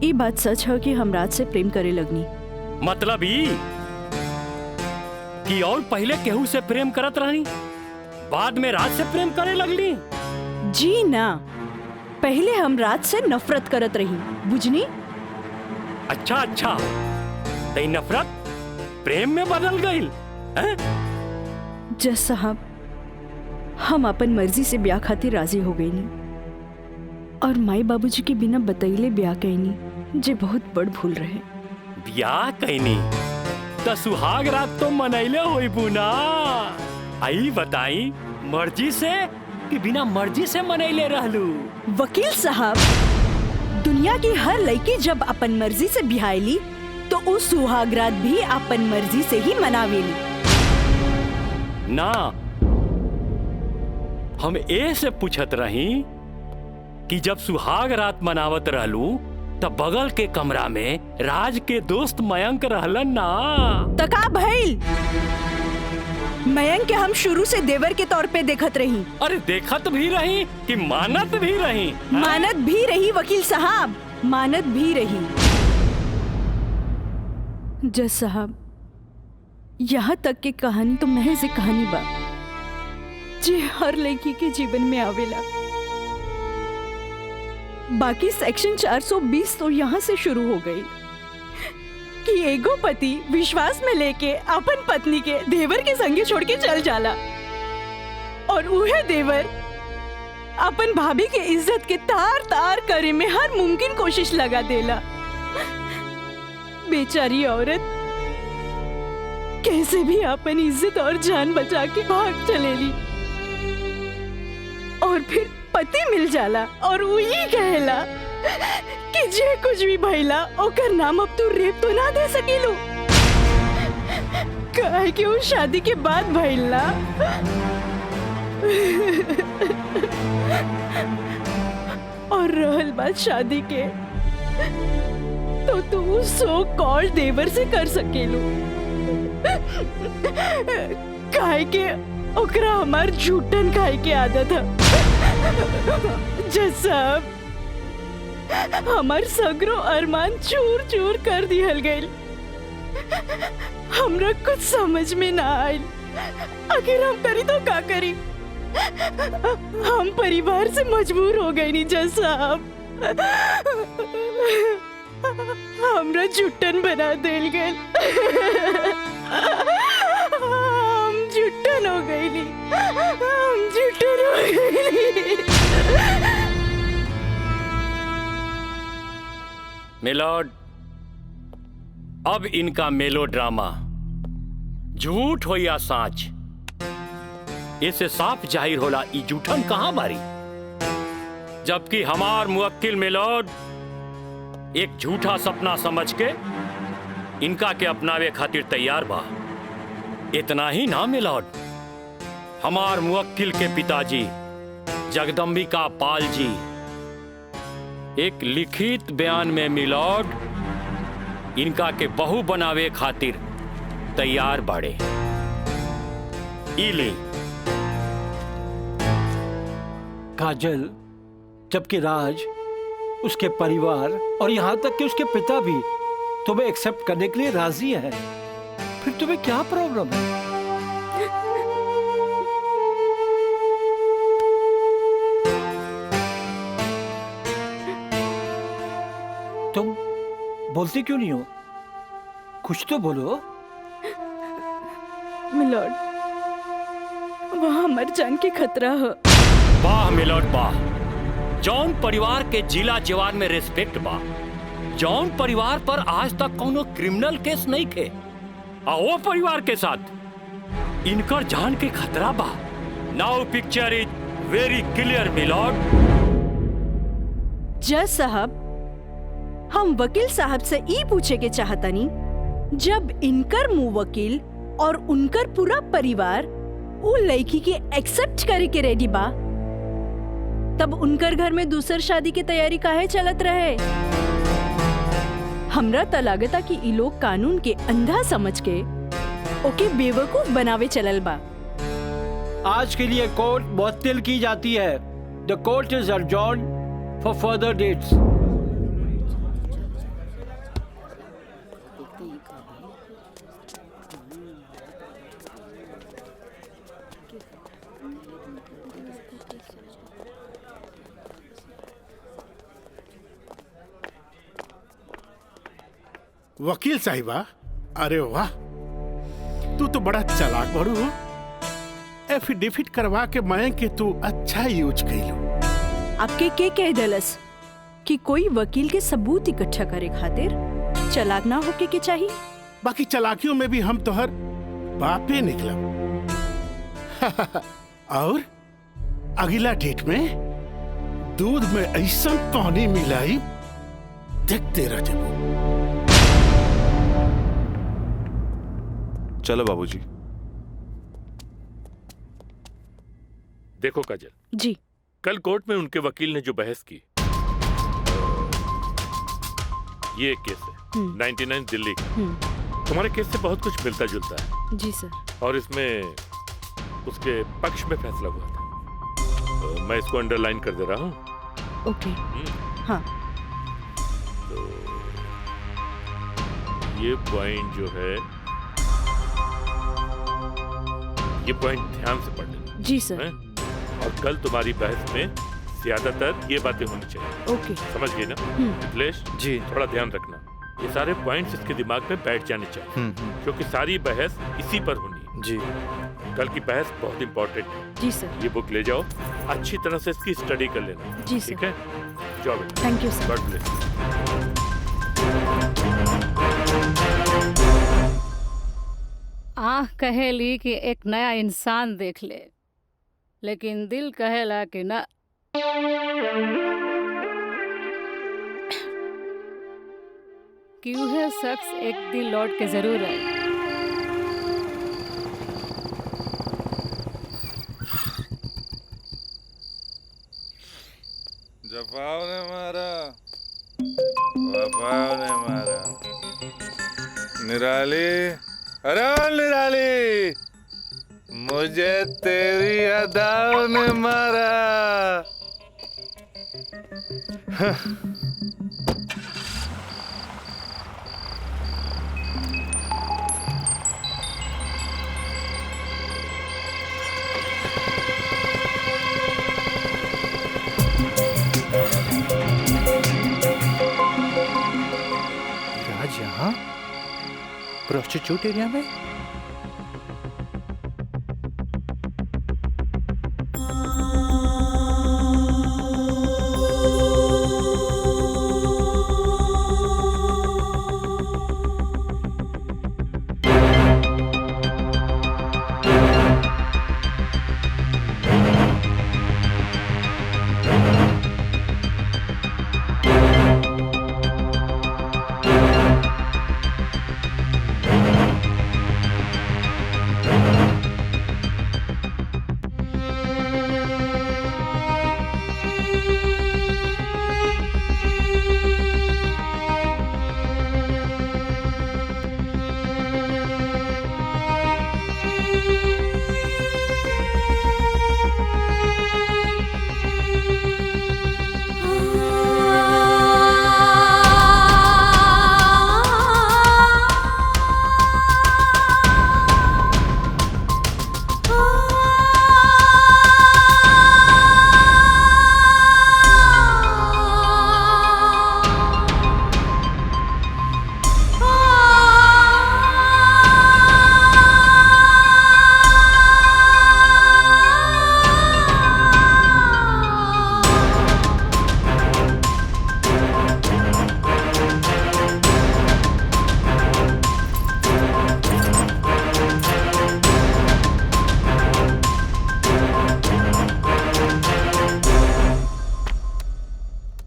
ये बात सच है कि हम रात से प्रेम करे लगनी। मतलब ई कि और पहले केहू से प्रेम करत रहनी, बाद में रात से प्रेम करे लगली? जी ना, पहले हम रात से नफरत करत रही, बुझनी? अच्छा अच्छा, तो नफरत प्रेम में बदल गई? जज साहब, हम अपन मर्जी से ब्याह खातिर राजी हो गई नी और माई बाबूजी के बिना बतैले ब्याह कैनी, जे बहुत बड़ भूल रहे। ब्याह कैनी तो सुहाग रात तो मनैले होई बुना। आई बताई, मर्जी से कि बिना मर्जी से मनैले रहलू? वकील साहब, दुनिया की हर लड़की जब अपन मर्जी से बिहाईली तो उस सुहाग रात भी अपन मर्जी से ही मनावेली। ना, हम ए से पूछत रही कि जब सुहाग रात मनावत रहलू तब बगल के कमरा में राज के दोस्त मयंक रहलन ना? तका भइल, मयंक के हम शुरू से देवर के तौर पे देखत रही। अरे देखत भी रही कि मानत भी रही? मानत भी रही वकील साहब, मानत भी रही। जज साहब, यहाँ तक की कहानी तो महज एक कहानी बा जे हर लड़की के जीवन में आवेला। बाकी सेक्शन 420 तो यहाँ से शुरू हो गई कि एगो पति विश्वास में लेके अपन पत्नी के देवर के संगे छोड़ के चल जाला और उहे देवर अपन भाभी के इज्जत के तार तार करे में हर मुमकिन कोशिश लगा देला। बेचारी औरत कैसे भी अपन इज्जत और जान बचा के भाग चलेली और फिर पति मिल जाला और वही कहला कि जे कुछ भी भइला ओकर नाम अब तू रेप तो ना दे सकीलू, काहे कि वो शादी के बाद भइला। और रहल बात शादी के, तो तू सो कॉल देवर से कर सकेलू, काहे के ओकरा हमार झूठन खाए के आदत है। जज साहब, हमार सगरो अरमान चूर चूर कर दिहल गइल। हमरा कुछ समझ में ना आइल, आखिर हम करी तो का करी? हम परिवार से मजबूर हो गए नी जज साहब, हमरा झुट्टन बना देल गइल। हम झुट्टन हो गई नी, हम झुट्टन हो गई। मिलॉर्ड, अब इनका मेलोड्रामा झूठ हो या साच, इससे साफ जाहिर होला ई झूठन कहां बारी। जबकि हमार मुवक्किल मिलॉर्ड एक झूठा सपना समझ के इनका के अपनावे खातिर तैयार बा। इतना ही ना मिलॉर्ड, हमार मुवक्किल के पिताजी जगदम्बिका पाल जी एक लिखित बयान में मिलॉर्ड इनका के बहू बनावे खातिर तैयार बाड़े। इली काजल, जबकि राज, उसके परिवार और यहाँ तक कि उसके पिता भी तुम्हें एक्सेप्ट करने के लिए राजी है, फिर तुम्हें क्या प्रॉब्लम है? तुम बोलती क्यों नहीं हो? कुछ तो बोलो। मिलॉर्ड, वहाँ मर जान के खतरा है। वाह मिलॉर्ड वाह, जौन परिवार के जिला जवान में रिस्पेक्ट बा, जौन परिवार पर आज तक कोनो क्रिमिनल केस नहीं थे, और वो परिवार के साथ इनकर जान के खतरा बा। Now picture is very clear milord. जज साहब, हम वकील साहब से ई पूछे के चाहतनी, जब इनकर मुवक्किल और उनकर पूरा परिवार वो लड़की के एक्सेप्ट करे के रेडी बा, तब उनकर घर में दूसर शादी की तैयारी काहे चलत रहे? हमरा त लागता कि इ लोग कानून के अंधा समझ के ओके बेवकूफ बनावे चलल बा। आज के लिए कोर्ट मुअत्तल की जाती है। The court is adjourned for further dates. वकील साहिबा, अरे वाह, तू तो बड़ा चालाक बड़ू हो। एफिडेविट करवा के मैं कि तू अच्छा यूज कैलू। आपके के कह दलस कि कोई वकील के सबूत इकट्ठा करे खातिर चालाक ना होके के चाहिए? बाकी चालाकियों में भी हम तोहर बापे निकलब। और अगला डेट में दूध में ऐसा पानी मिलाई देखते रह जाबो। चलो बाबूजी। देखो काजल जी, कल कोर्ट में उनके वकील ने जो बहस की, ये एक केस है 99 दिल्ली का। तुम्हारे केस से बहुत कुछ मिलता जुलता है। जी सर। और इसमें उसके पक्ष में फैसला हुआ था। मैं इसको अंडरलाइन कर दे रहा हूँ। ओके। हाँ। तो ये पॉइंट जो है, ये पॉइंट ध्यान से पढ़ लेना। जी सर। और कल तुम्हारी बहस में ज्यादातर ये बातें होनी चाहिए। ओके। समझ गई ना मिथिलेश? जी। थोड़ा ध्यान रखना, ये सारे पॉइंट्स इसके दिमाग में बैठ जाने चाहिए, क्योंकि सारी बहस इसी पर होनी है। जी। कल की बहस बहुत इंपॉर्टेंट है। जी सर। ये बुक ले जाओ, अच्छी तरह से इसकी स्टडी कर लेना। जी सर। ठीक है, जाओ बेटा। Thank you sir. God bless. आँख कहेली कि एक नया इंसान देख ले, लेकिन दिल कहेला कि न। कि वह शख्स एक दिन लौट के जरूर आए। जफाव ने मारा, वफाव ने मारा। निराली, अरे निराली, मुझे तेरी अदाओं ने मारा। राज यहाँ प्रोस्टिट्यूट एरिया में?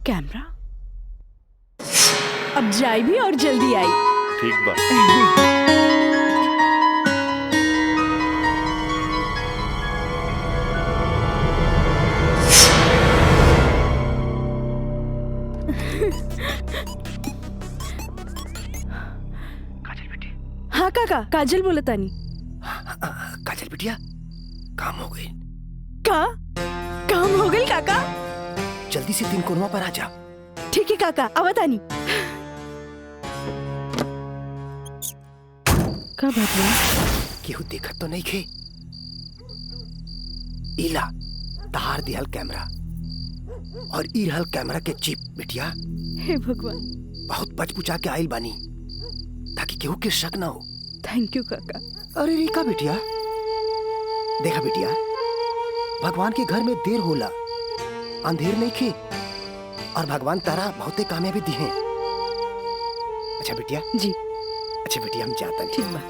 कैमरा अब जाए भी और जल्दी आई। ठीक बात। काका काजल बोला तानी। काजल बिटिया काम हो गई। का काम हो गई काका? जल्दी से 3 कोनवा पर आ जा। ठीक है काका, आवतानी। का बात है? केहू देखत तो नहीं खे। इला तार दिहल कैमरा और ई रहल कैमरा के चिप बिटिया। हे भगवान, बहुत बच बुचा के आइल बानी ताकि केहू के शक ना हो। थैंक यू काका। अरे रिका बिटिया, देखा बिटिया, भगवान के घर में देर होला, अंधेर नहीं खे, और भगवान तारा बहुते कामयाबी दी है। अच्छा बिटिया जी। अच्छा बिटिया, हम जाता नहीं। ठीक बा।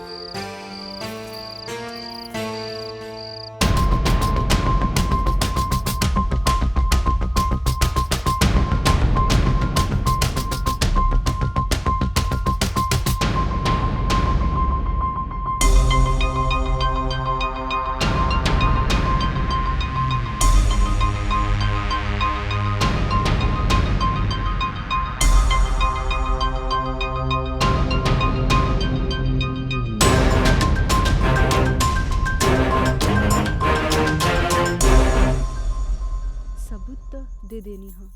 दे देनी हाँ।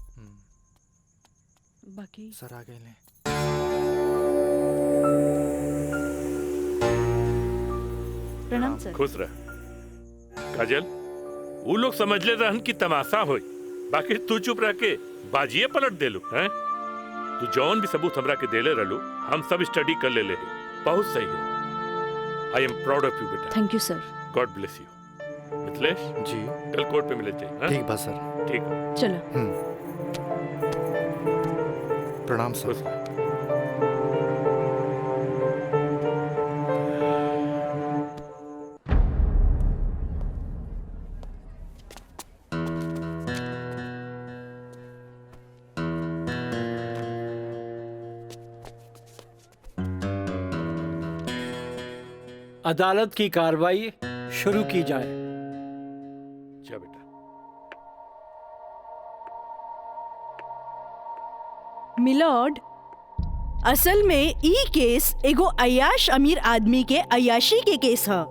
बाकी सर आ गए ले। प्रणाम सर। खुश रह काजल। वो लोग समझ ले रहन की तमाशा होई, बाकी तू चुप रह के बाजिए पलट दे लू हैं। तू जौन भी सबूत हमरा के देले रहलू, हम सब स्टडी कर ले बहुत सही है। I am proud of you बेटा। Thank you sir. God bless you. Mithilesh ji, कल कोर्ट पे मिले थे। ठीक बा सर। ठीक। चलो। प्रणाम सर। अदालत की कार्रवाई शुरू की जाए। जा बेटा। मिलॉर्ड, असल में ई केस एगो अय्याश अमीर आदमी के अय्याशी के केस है।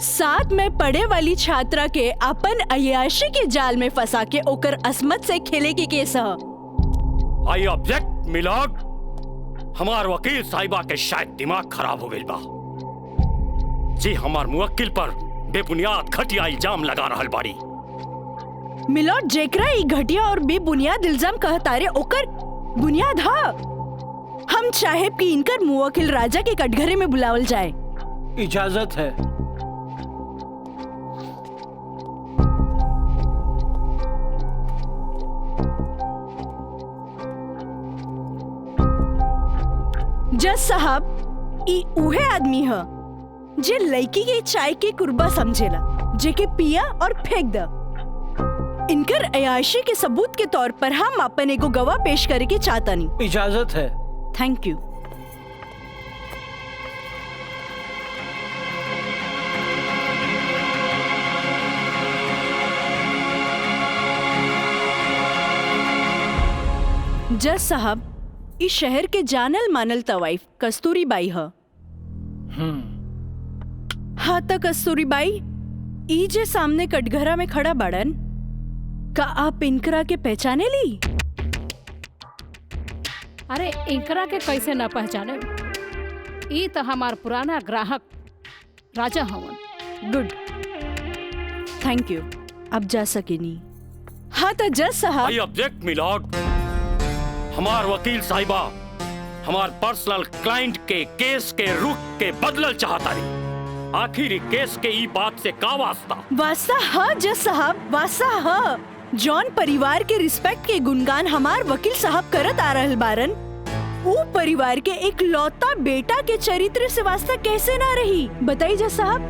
साथ में पढ़े वाली छात्रा के अपन अय्याशी के जाल में फंसा के ओकर असमत से खेले के केस है। I object milord. हमार वकील साहिबा के शायद दिमाग खराब हो गई बा जी। हमार मुवक्किल पर बेबुनियाद घटिया इल्जाम लगा रहल बाड़ी। मिलॉर्ड, जेकरा ई घटिया और बेबुनियाद इल्जाम कहतारे ओकर बुनियाद हा। हम चाहे कि इनकर मुवक्किल राजा के कटघरे में बुलावल जाए। इजाजत है। जज साहब, ई उहे आदमी है जे लड़की के चाय के कुर्बा समझेला, जेके पिया और फेंक द। इनकर अयाशी के सबूत के तौर पर हम अपन एगो गवाह पेश करे के चाहतानी। इजाजत है। Thank you. जज साहब, इस शहर के जानल मानल तवाइफ कस्तूरी बाई है। हाँ तो कस्तूरी बाई, ई जे सामने कटघरा में खड़ा बाड़न, का आप इनकरा के पहचाने ली? अरे इनकरा के कैसे ना पहचाने? ई तो हमार पुराना ग्राहक राजा हवन। Good, thank you. अब जा सकेनी। हाँ तो जज साहब। I object milord. हमार वकील साहिबा हमार पर्सनल क्लाइंट के केस के रुख के बदलल चाहता रही। आखिर केस के ई बात से का वास्ता? वास्ता हाँ जज साहब, वास्ता हाँ। जॉन परिवार के रिस्पेक्ट के गुणगान हमार वकील साहब करत आ रहल बारन, वो परिवार के एक लौता बेटा के चरित्र से वास्ता कैसे ना रही? बताइए जज साहब।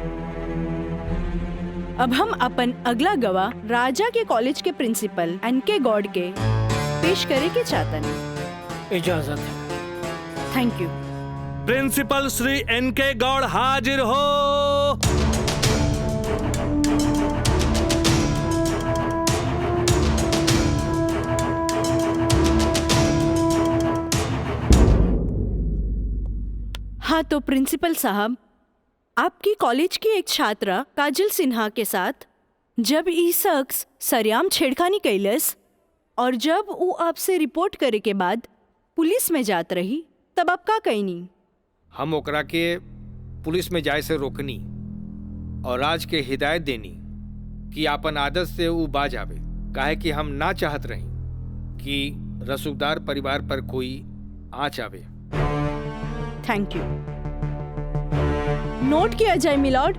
अब हम अपन अगला गवाह राजा के कॉलेज के प्रिंसिपल एनके गॉड के पेश करे के चाहतनी। इजाजत है। Thank you. प्रिंसिपल श्री एनके गौड़ हाजिर हो। हाँ तो प्रिंसिपल साहब, आपकी कॉलेज की एक छात्रा काजल सिन्हा के साथ जब ई शख्स सरेआम छेड़खानी कैलस और जब वो आपसे रिपोर्ट करे के बाद पुलिस में जात रही तब आप का कहनी? हम ओकरा के पुलिस में जाए से रोकनी और राज के हिदायत देनी कि आपन आदत से वो बाज आवे, काहे कि हम ना चाहत रही कि रसूखदार परिवार पर कोई आँच आवे। Thank you. नोट किया जाए मिलॉर्ड।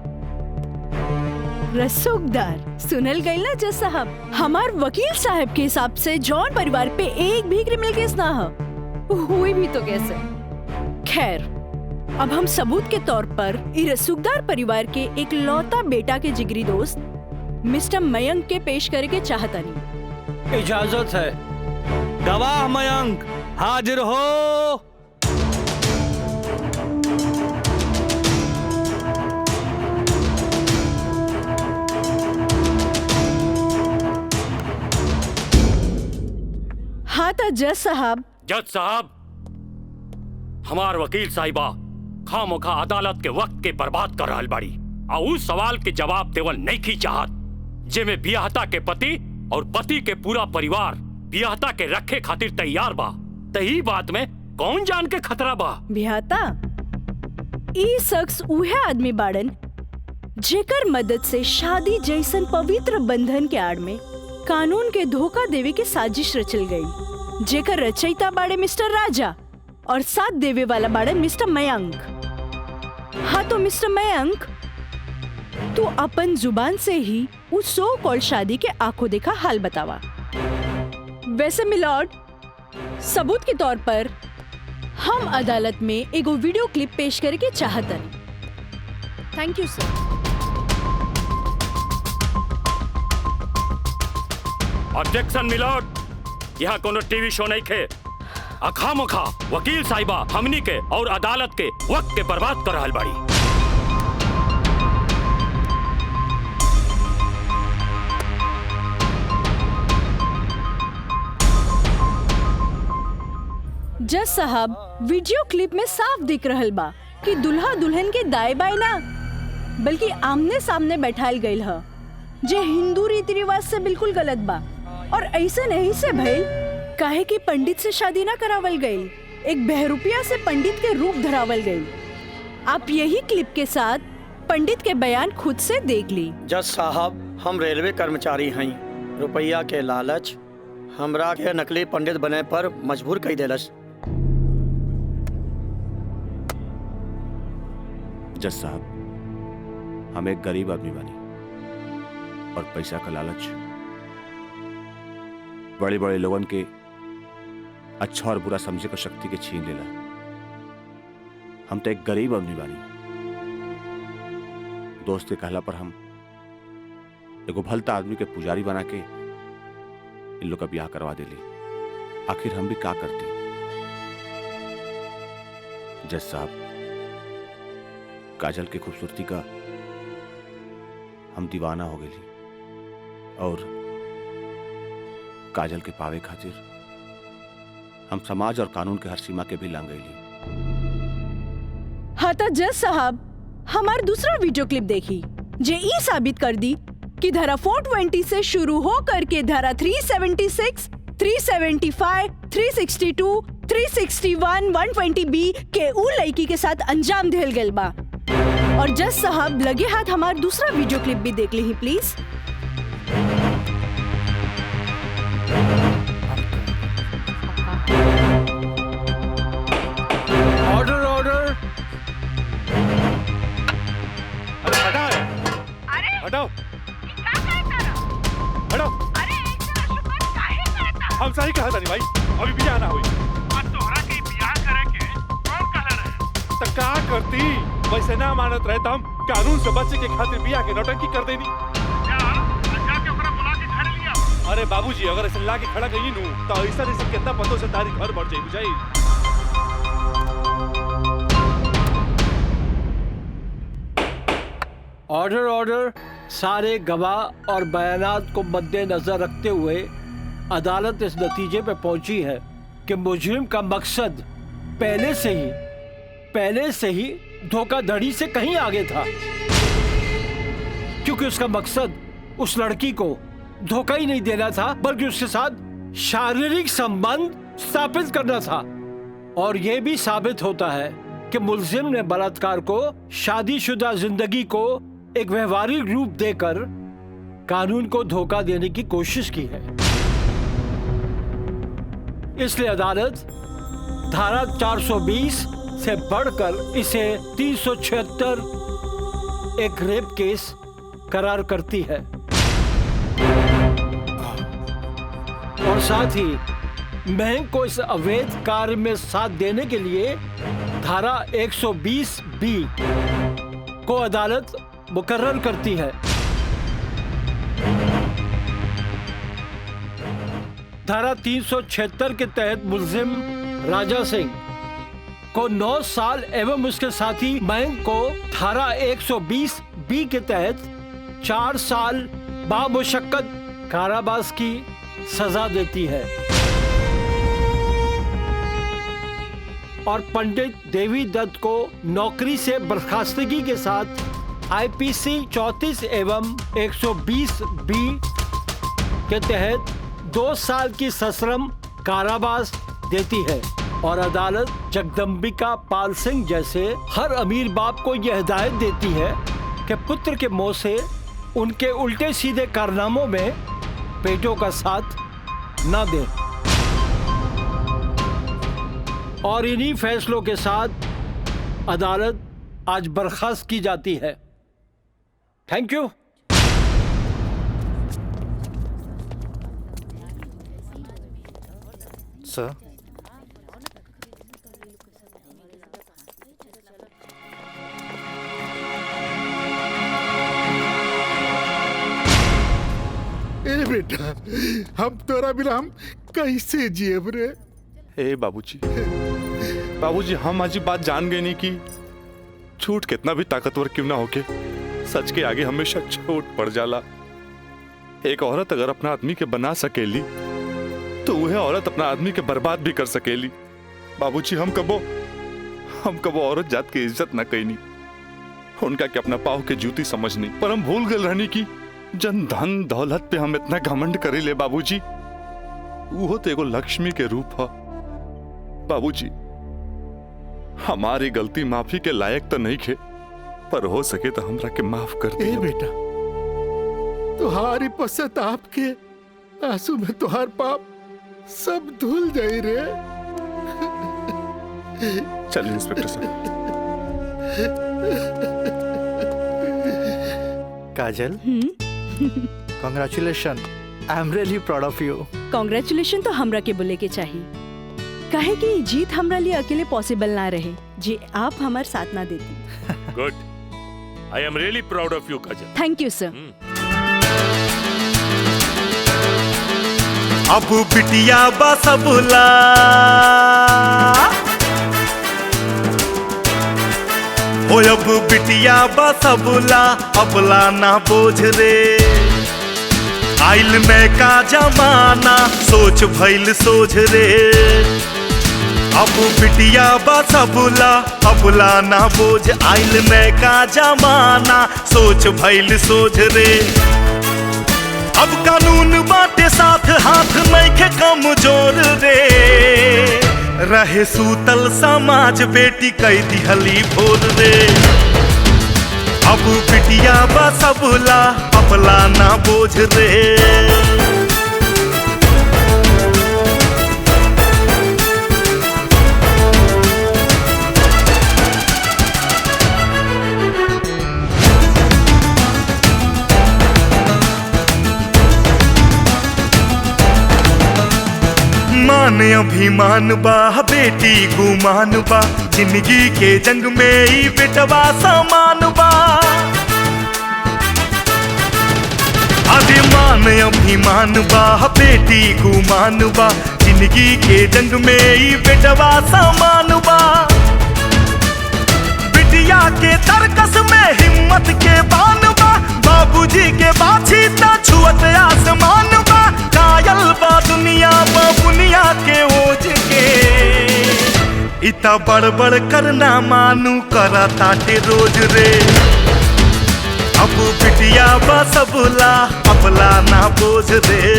रसूखदार सुनल गई ना जज साहब, हमार वकील साहब के हिसाब से जॉन परिवार पे एक भी क्रिमिनल केस ना हो, हुई भी तो कैसे। खैर, अब हम सबूत के तौर पर इस रसूखदार परिवार के एक लौता बेटा के जिगरी दोस्त मिस्टर मयंक के पेश करे के चाहता नहीं। इजाजत है। गवाह मयंक हाजिर हो। हाँ तो जज साहब। जज साहब, हमार वकील साहिबा खामोखा अदालत के वक्त के बर्बाद कर रहल बाड़ी और उस सवाल के जवाब देवल नहीं की चाहत जेमे बियाहता के पति और पति के पूरा परिवार बियाहता के रखे खातिर तैयार बा। तही बात में कौन जान के खतरा बा? बियाहता ई शख्स उहे आदमी बाड़न जेकर मदद से शादी जैसन पवित्र बंधन के आड़ में कानून के धोखा देवे के साजिश रचल गई, जेकर रचयिता बाड़े मिस्टर राजा और साथ देवे वाला बाड़े मिस्टर मयंक। हाँ तो मिस्टर मयंक, तू अपन जुबान से ही उस सो कॉल शादी के आंखों देखा हाल बतावा। वैसे मिलॉर्ड, सबूत के तौर पर हम अदालत में एगो वीडियो क्लिप पेश करे के चाहतन। Thank you sir. Objection milord, यहाँ कोनो टीवी शो नहीं खे। अखामोखा वकील साहिबा हमनी के और अदालत के वक्त के बर्बाद कर रहल बाड़ी। जज साहब, वीडियो क्लिप में साफ दिख रहल बा कि दुल्हा दुल्हन के दाएं बाएं ना बल्कि आमने सामने बैठाल गईल ह, जे हिंदू रीति रिवाज से बिल्कुल गलत बा और ऐसे नहीं से भइल काहे कि पंडित से शादी ना करावल गई, एक बहरूपिया से पंडित के रूप धरावल गई। आप यही क्लिप के साथ पंडित के बयान खुद से देख ली। जज साहब, हम रेलवे कर्मचारी हैं। रुपया के लालच हमरा के नकली पंडित बने पर मजबूर कई देलस। जज साहब, हम एक गरीब आदमी बानी और पैसा का लालच बड़े बड़े लोगन के अच्छा और बुरा समझे का शक्ति के छीन लेला। हम तो एक गरीब आदमी बानी। दोस्त के कहला पर हम एगो भलता आदमी के पुजारी बना के इन लोग का ब्याह करवा देली। आखिर हम भी क्या करती? जज साहब, काजल की खूबसूरती का हम दीवाना हो गई और काजल के पावे खातिर हम समाज और कानून के हर सीमा के भी लांग गई। हाँ तो जज साहब, हमार दूसरा वीडियो क्लिप देखी जे ई साबित कर दी कि धारा 420 से शुरू हो करके धारा 376, 375, 362, 361, 120B के उ लड़की के साथ अंजाम दिल गल बा। और जज साहब, लगे हाथ हमार दूसरा वीडियो क्लिप भी देख ली प्लीज। Order order. अरे हटाओ, हटाओ, हटाओ। हम सही कहा था नहीं भाई, अभी बियाह ना हुई। तोहरा के बियाह करे के कौन कहले रहे? तो का करती? वैसे ना मानत रहे तो हम कानून से बचे के खातिर बियाह के नौटंकी कर देनी। जाके ओकरा बुला के घर लिया। अरे बाबूजी, अगर ऐसे ला के खड़ा कहीं नू तो ऐसा नहीं कितना पतों से तारी घर बढ़ जाई, बुझाई। Order order. सारे गवाह और बयानात को मद्देनजर रखते हुए अदालत इस नतीजे पर पहुंची है कि मुजरिम का मकसद पहले से ही पहले से ही धोखाधड़ी से कहीं आगे था, क्योंकि उसका मकसद उस लड़की को धोखा ही नहीं देना था, बल्कि उसके साथ शारीरिक संबंध स्थापित करना था। और यह भी साबित होता है कि मुलजिम ने बलात्कार को शादीशुदा जिंदगी को एक व्यवहारिक रूप देकर कानून को धोखा देने की कोशिश की है। इसलिए अदालत धारा 420 से बढ़कर इसे 376 एक रेप केस करार करती है और साथ ही महंग को इस अवैध कार्य में साथ देने के लिए धारा 120B को अदालत मुकर्रर करती है। धारा 376 के तहत मुलजिम राजा सिंह को 9 साल एवं उसके साथी महंग को धारा 120B के तहत 4 साल बामुशक्कत कारावास की सजा देती है और पंडित देवी दत्त को नौकरी से बर्खास्तगी के साथ IPC 34 एवं 120B के तहत 2 साल की सश्रम कारावास देती है। और अदालत जगदम्बिका पाल सिंह जैसे हर अमीर बाप को यह हिदायत देती है कि पुत्र के मुंह से उनके उल्टे सीधे कारनामों में बेटों का साथ न दें। और इन्हीं फैसलों के साथ अदालत आज बर्खास्त की जाती है। Thank you. सर, ए बेटा, हम तोरा बिना हम कैसे जियब रे? ए बाबूजी, बाबूजी हम आज बात जान गए नहीं कि झूठ कितना भी ताकतवर क्यों ना होके सच के आगे हमेशा छोट पड़ जाला। एक औरत अगर अपना आदमी के बना सकेली तो वह औरत अपना आदमी के बर्बाद भी कर सकेली। बाबूजी हम कबो औरत जात की इज्जत ना कईनी, उनका के अपना पाव के जूती समझनी, पर हम भूल गए रहनी की जन धन दौलत पे हम इतना घमंड करे ले। बाबूजी वो तो एगो लक्ष्मी के रूप है। बाबूजी हमारी गलती माफी के लायक तो नहीं खे, पर हो सके तो हमरा के माफ कर दिए। बेटा, तुम्हारी पश्चाताप के आंसू में तुहार पाप सब धुल जाई रे। चलिए इंस्पेक्टर साहब। Kajal, congratulation, I am really proud of you. Congratulation तो हमरा के बोले के चाहिए, काहे कि जीत हमरा लिए अकेले पॉसिबल ना रहे जी आप हमार साथ ना देती। Good, I am really proud of you Kajal. Thank you sir. अब बिटिया बसबुला हो, अब बिटिया बसबुला अबला ना बोझ रे। आइल में का जमाना सोच भइल सोझ रे। अब बिटिया बसबुला अबला ना बोझ, आइल में का जमाना सोच भइल सोझ रे। अब कानून बाटे साथ हाथ नइखे कमजोर रे। रहे सूतल समाज बेटी कई दिहली भोर रे। अब बिटिया बसबुला अबला ना बोझ रे। मान अभिमान बा बेटी गुमान बा, जिंदगी के जंग में ही बेटवा समान बा। अभिमान अभिमान बा बेटी गुमान बा, जिंदगी के जंग में ही बेटवा समान बा। बिटिया के तरकस में हिम्मत के बान बा, बाबूजी के बाछी ता छुअत आसमान बा। कायल बा दुनिया बा बुनिया के ओझ के, इता बड़बड़ करना मानू करा ताटे रोज रे। अब बिटिया बा सबला अपला ना बोझ रे।